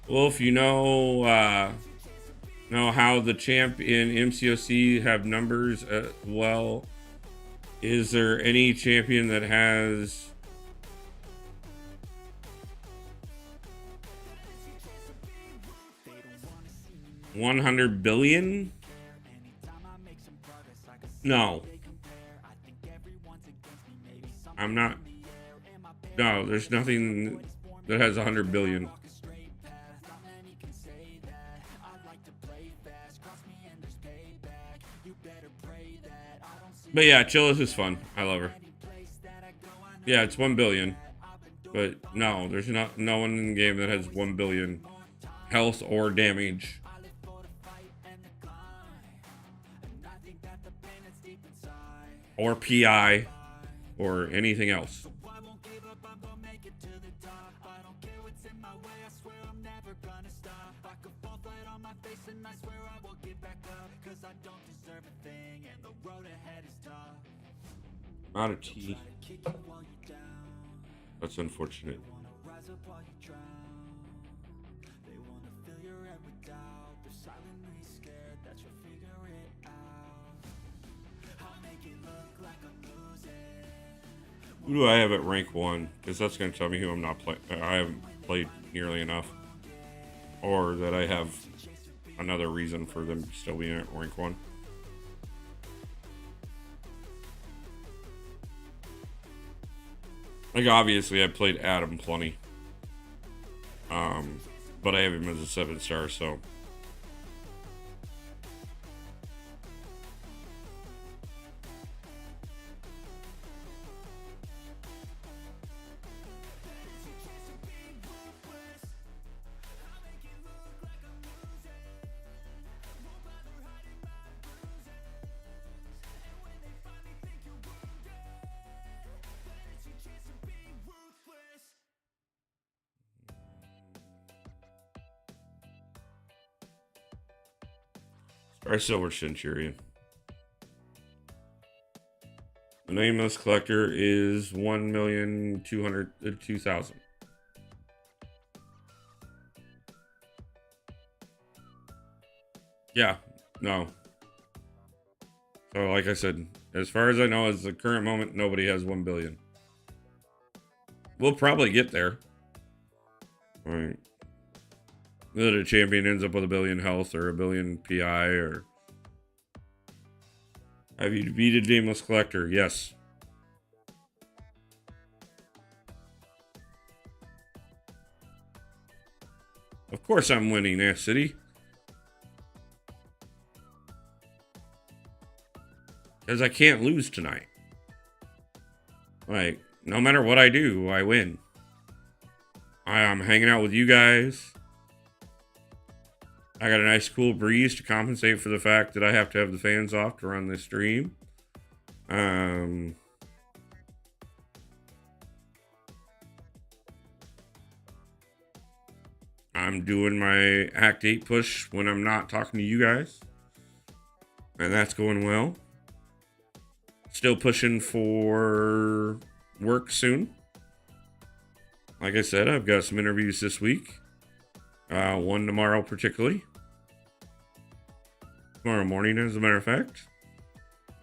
Speaker 1: Well, if you know how the champ in MCOC have numbers, well, is there any champion that has 100 billion? No. I'm not. No, there's nothing that has 100 billion. But yeah, Chillus is fun. I love her. Yeah, it's 1 billion. But no, there's no one in the game that has 1 billion health or damage. Or PI. Or anything else. Not a T. That's unfortunate. Who do I have at rank 1? Because that's going to tell me who I'm not playing. I haven't played nearly enough. Or that I have another reason for them still being at rank 1. Like, obviously, I played Adam plenty. But I have him as a 7-star, so. Our Silver Centurion. The name of this collector is 1,202,000. Yeah, no. So, like I said, as far as I know, at the current moment, nobody has 1 billion. We'll probably get there. All right. That a champion ends up with 1 billion health or 1 billion PI or. Have you defeated Nameless Collector? Yes. Of course I'm winning, Ass City. Because I can't lose tonight. Like, no matter what I do, I win. I'm hanging out with you guys. I got a nice cool breeze to compensate for the fact that I have to have the fans off to run this stream. I'm doing my Act 8 push when I'm not talking to you guys. And that's going well. Still pushing for work soon. Like I said, I've got some interviews this week. One tomorrow particularly. Tomorrow morning, as a matter of fact.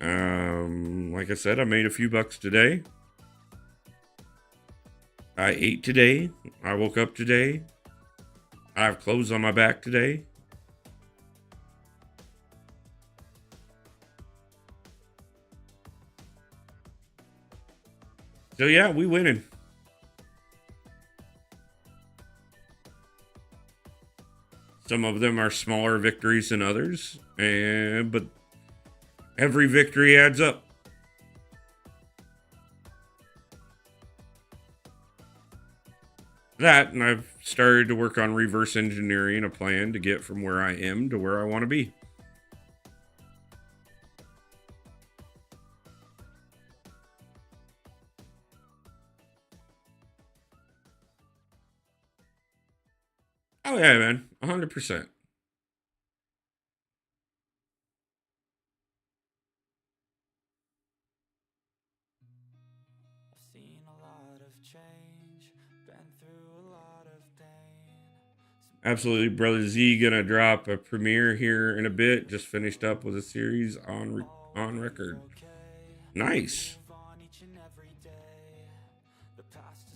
Speaker 1: Like I said, I made a few bucks today. I ate today. I woke up today. I have clothes on my back today. So yeah, we winning. Some of them are smaller victories than others, but every victory adds up. That, and I've started to work on reverse engineering a plan to get from where I am to where I want to be. Oh yeah, man, 100%. Absolutely, Brother Z gonna drop a premiere here in a bit. Just finished up with a series on record. Nice.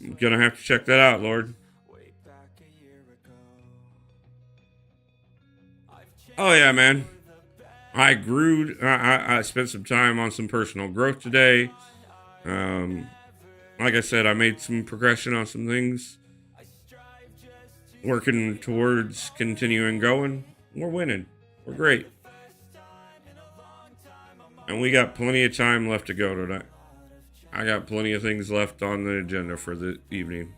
Speaker 1: I'm gonna have to check that out, Lord. Oh yeah, man. I grew. I spent some time on some personal growth today. Like I said, I made some progression on some things. Working towards continuing going. We're winning. We're great. And we got plenty of time left to go tonight. I got plenty of things left on the agenda for the evening.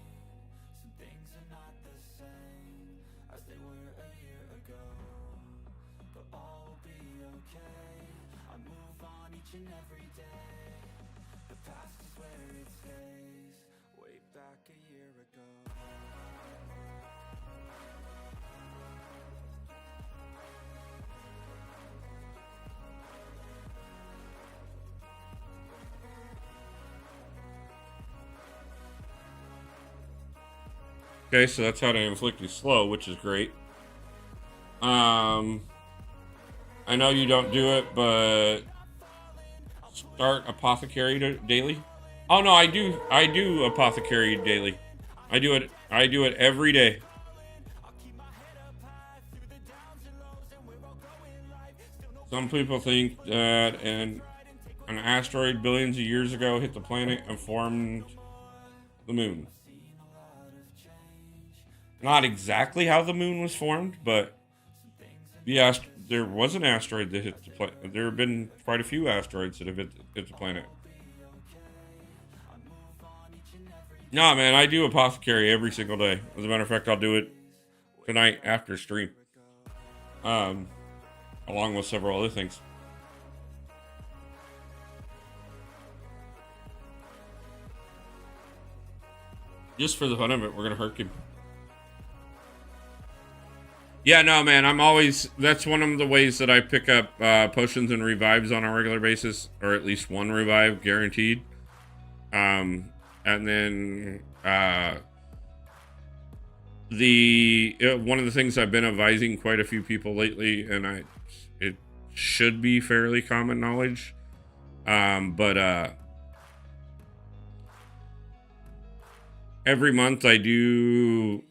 Speaker 1: Okay, so that's how to inflict you slow, which is great. I know you don't do it, but start apothecary daily. Oh no, I do apothecary daily. I do it every day. Some people think that an asteroid billions of years ago hit the planet and formed the moon. Not exactly how the moon was formed, but there was an asteroid that hit the planet. There have been quite a few asteroids that have hit the planet. Nah, man, I do apothecary every single day. As a matter of fact, I'll do it tonight after stream. Along with several other things. Just for the fun of it, we're gonna hurt him. Yeah, no, man, that's one of the ways that I pick up potions and revives on a regular basis, or at least one revive guaranteed. And then one of the things I've been advising quite a few people lately, and it should be fairly common knowledge, but every month I do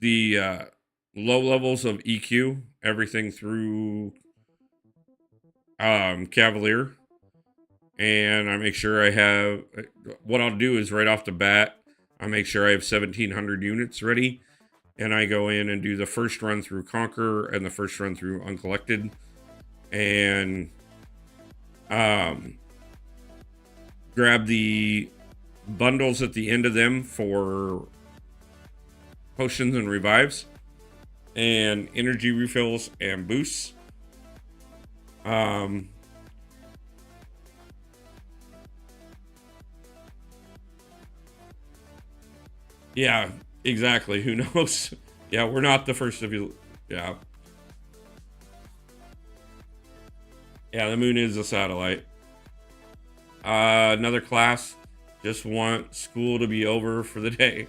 Speaker 1: the low levels of EQ, everything through Cavalier, and I make sure I have. What I'll do is right off the bat, I make sure I have 1,700 units ready, and I go in and do the first run through Conquer and the first run through Uncollected, and grab the bundles at the end of them for potions and revives and energy refills and boosts. Yeah, exactly. Who knows? Yeah, we're not the first of you. Yeah. Yeah, the moon is a satellite. Another class. Just want school to be over for the day.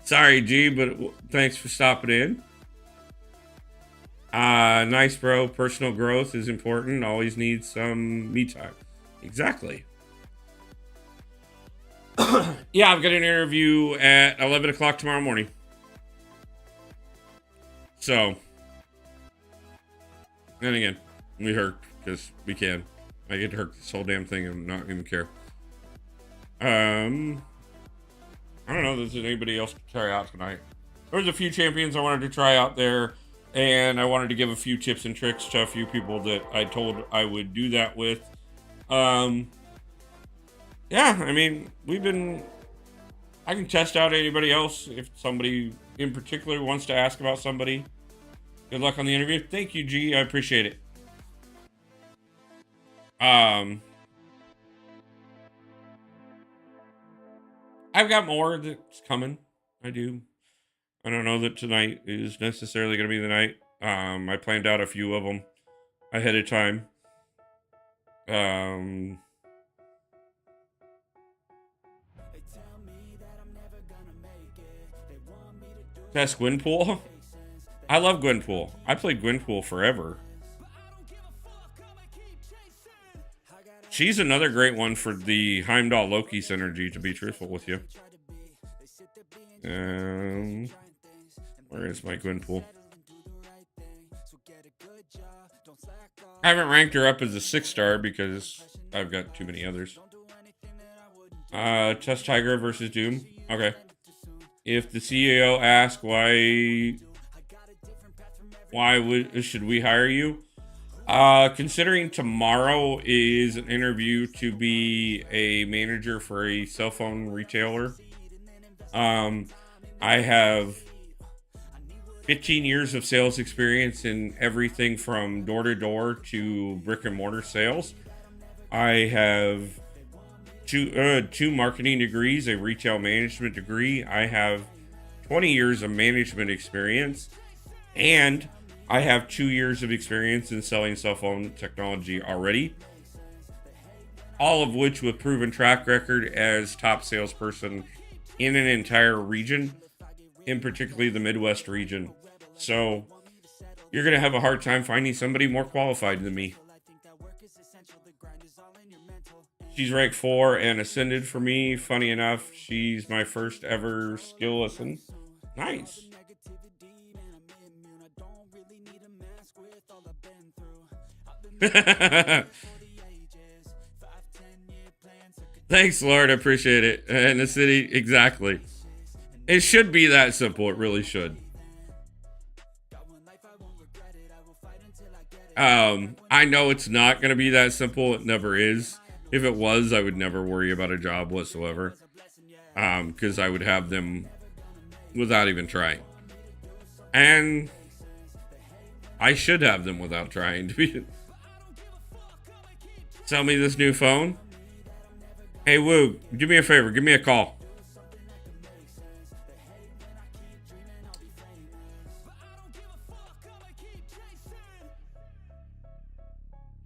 Speaker 1: Sorry, G, but thanks for stopping in. Nice, bro. Personal growth is important. Always need some me time. Exactly. Yeah, I've got an interview at 11 o'clock tomorrow morning. So, and again, we hurt because we can. I get to hurt this whole damn thing and not even care. I don't know if there's anybody else to try out tonight. There's a few champions I wanted to try out there, and I wanted to give a few tips and tricks to a few people that I told I would do that with. Yeah, I mean, I can test out anybody else if somebody in particular wants to ask about somebody. Good luck on the interview. Thank you, G. I appreciate it. I've got more that's coming. I do. I don't know that tonight is necessarily going to be the night. I planned out a few of them ahead of time. That's Gwenpool. I love Gwenpool. I played Gwenpool forever. She's another great one for the Heimdall Loki synergy, to be truthful with you. Where is my Gwenpool? I haven't ranked her up as a 6-star because I've got too many others. Test Tiger versus Doom. Okay. If the CEO asks should we hire you? Considering tomorrow is an interview to be a manager for a cell phone retailer. I have 15 years of sales experience in everything from door to door to brick and mortar sales. I have two marketing degrees, a retail management degree. I have 20 years of management experience, and I have 2 years of experience in selling cell phone technology already, all of which with proven track record as top salesperson in an entire region, in particularly the Midwest region. So you're going to have a hard time finding somebody more qualified than me. She's rank 4 and ascended for me. Funny enough, she's my first ever skill lesson. Nice. Thanks, Lord. I appreciate it. And the city, exactly. It should be that simple. It really should. I know it's not going to be that simple. It never is. If it was, I would never worry about a job whatsoever. Because I would have them without even trying. And I should have them without trying to be. Sell me this new phone. Hey, Woo, do me a favor. Give me a call.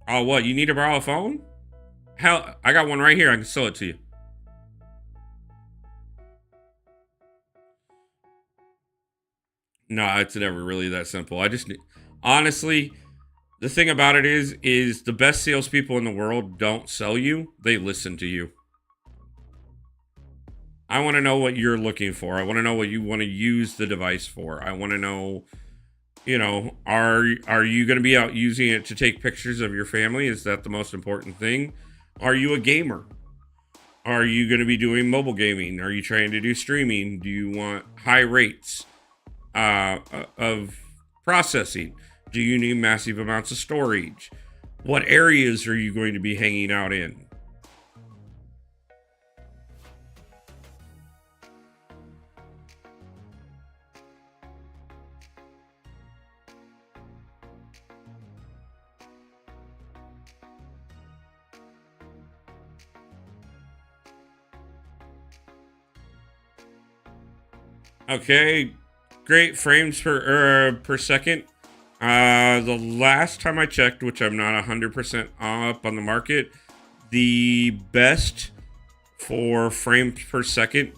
Speaker 1: Oh, what? You need to borrow a phone? Hell, I got one right here. I can sell it to you. No, it's never really that simple. I just, honestly, the thing about it is the best salespeople in the world don't sell you. They listen to you. I want to know what you're looking for. I want to know what you want to use the device for. I want to know, are you going to be out using it to take pictures of your family? Is that the most important thing? Are you a gamer? Are you going to be doing mobile gaming? Are you trying to do streaming? Do you want high rates of processing? Do you need massive amounts of storage? What areas are you going to be hanging out in? Okay, great frames per second. The last time I checked, which I'm not 100% up on the market, the best for frames per second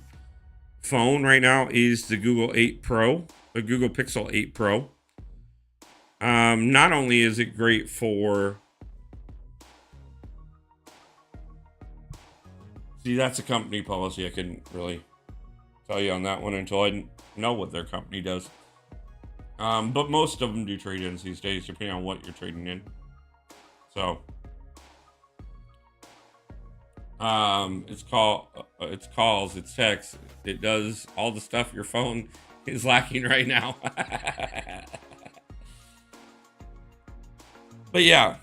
Speaker 1: phone right now is the Google 8 Pro, the Google Pixel 8 Pro. Not only is it great for, see, that's a company policy. I couldn't really tell you on that one until I know what their company does. But most of them do trade-ins these days, depending on what you're trading in. So, it's calls, it's text, it does all the stuff your phone is lacking right now. But yeah.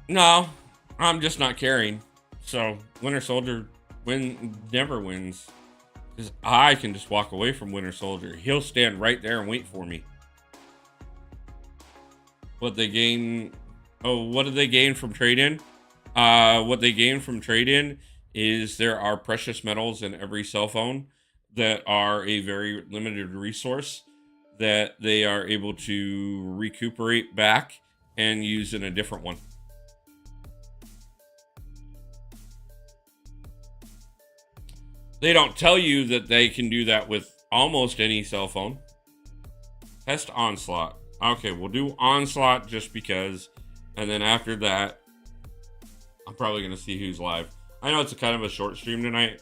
Speaker 1: No, I'm just not caring. So Winter Soldier never wins. Because I can just walk away from Winter Soldier. He'll stand right there and wait for me. What they gain? Oh, what do they gain from trade-in? What they gain from trade-in is there are precious metals in every cell phone that are a very limited resource that they are able to recuperate back and use in a different one. They don't tell you that they can do that with almost any cell phone. Test Onslaught. Okay, we'll do Onslaught just because. And then after that, I'm probably going to see who's live. I know it's a kind of a short stream tonight.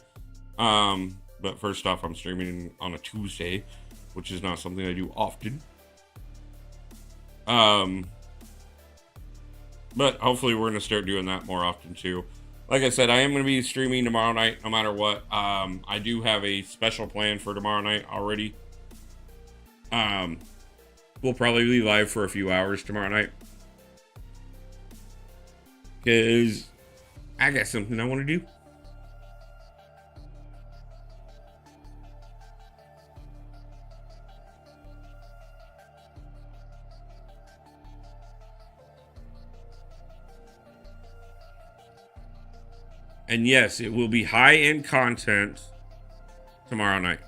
Speaker 1: But first off, I'm streaming on a Tuesday, which is not something I do often. But hopefully we're going to start doing that more often too. Like I said, I am going to be streaming tomorrow night, no matter what. I do have a special plan for tomorrow night already. We'll probably be live for a few hours tomorrow night. Because I got something I want to do. And yes, it will be high-end content tomorrow night.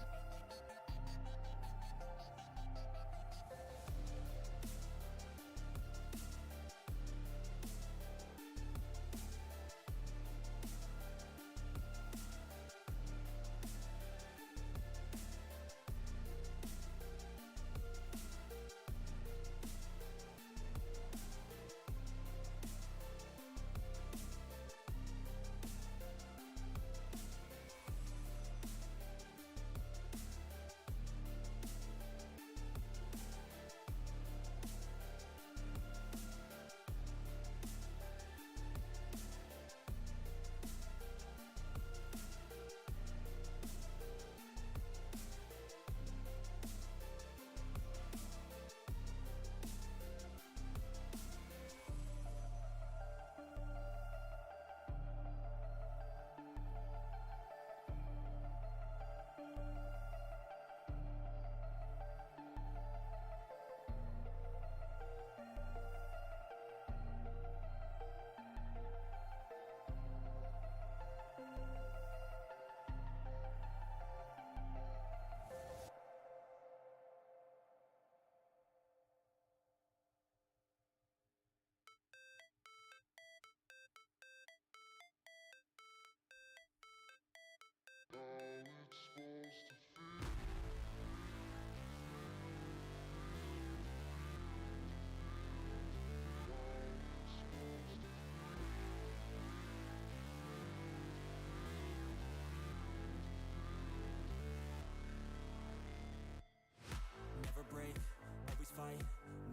Speaker 2: fight,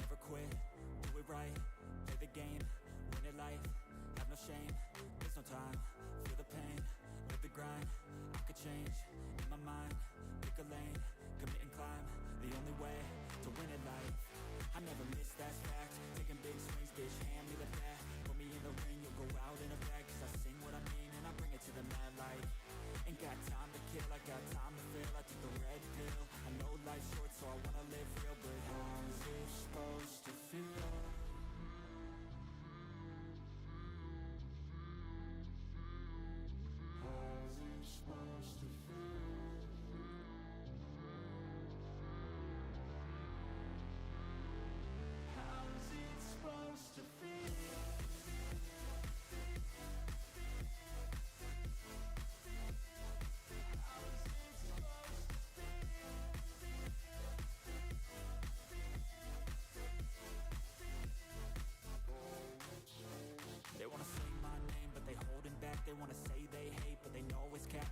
Speaker 2: never quit, do it right, play the game, win it life, have no shame, there's no time, feel the pain, live the grind, I could change, in my mind, pick a lane, commit and climb, the only way to win it life, I never miss, that's fact, taking big swings, bitch, hand me the bat, put me in the ring, you'll go out in a bag, cause I sing what I mean and I bring it to the mad light, ain't got time to kill, I got time to feel, I took the red pill, I know life's short so I wanna live real, but how's it supposed to feel? How's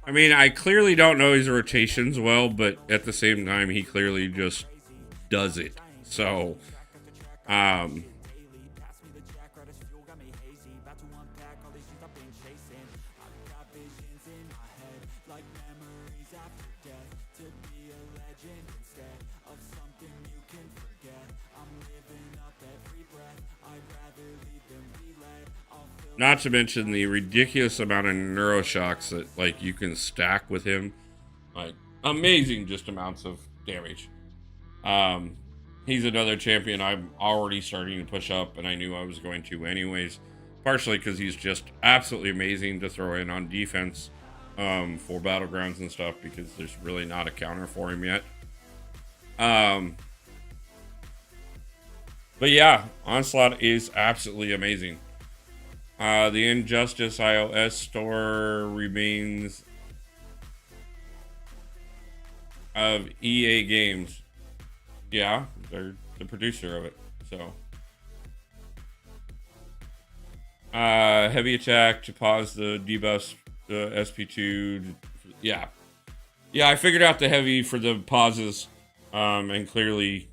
Speaker 1: I mean, I clearly don't know his rotations well, but at the same time, he clearly just does it. So, um, not to mention the ridiculous amount of neuroshocks that like you can stack with him, like amazing just amounts of damage. Um, he's another champion I'm already starting to push up, and I knew I was going to anyways. Partially because he's just absolutely amazing to throw in on defense for battlegrounds and stuff, because there's really not a counter for him yet. Um, but yeah, Onslaught is absolutely amazing. The Injustice iOS store remains of EA Games. Yeah, they're the producer of it. So, heavy attack to pause the debuff, the SP2. Yeah, yeah. I figured out the heavy for the pauses, and clearly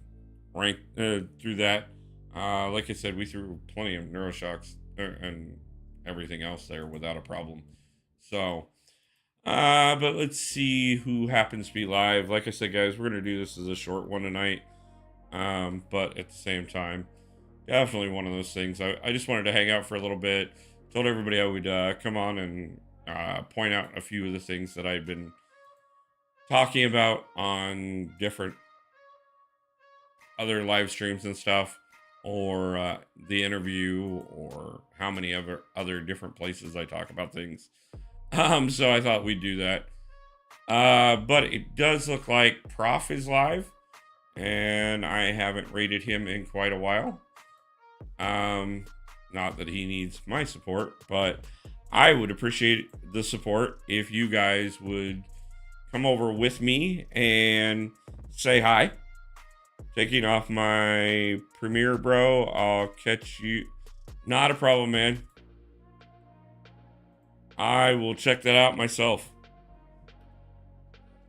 Speaker 1: ranked through that. Like I said, we threw plenty of neuroshocks and everything else there without a problem. So, but let's see who happens to be live. Like I said, guys, we're gonna do this as a short one tonight. But at the same time, definitely one of those things. I just wanted to hang out for a little bit. Told everybody I would come on and point out a few of the things that I've been talking about on different other live streams and stuff, or the interview, or how many other different places I talk about things. So I thought we'd do that. But it does look like Prof is live, and I haven't rated him in quite a while. Not that he needs my support, but I would appreciate the support if you guys would come over with me and say hi. Taking off my Premiere, bro. I'll catch you. Not a problem, man. I will check that out myself.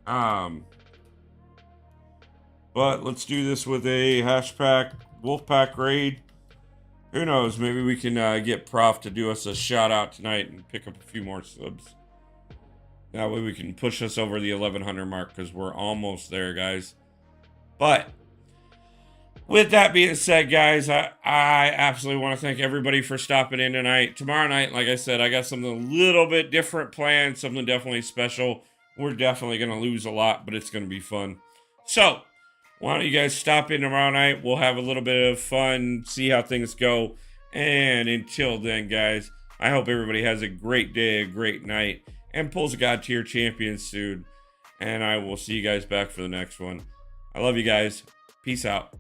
Speaker 1: But let's do this with a hashtag Wolfpack raid. Who knows? Maybe we can get Prof to do us a shout out tonight and pick up a few more subs. That way we can push us over the 1100 mark, because we're almost there, guys. But with that being said, guys, I absolutely want to thank everybody for stopping in tonight. Tomorrow night, like I said, I got something a little bit different planned, something definitely special. We're definitely going to lose a lot, but it's going to be fun. So, why don't you guys stop in tomorrow night? We'll have a little bit of fun, see how things go. And until then, guys, I hope everybody has a great day, a great night, and pulls a God tier champion soon. And I will see you guys back for the next one. I love you guys. Peace out.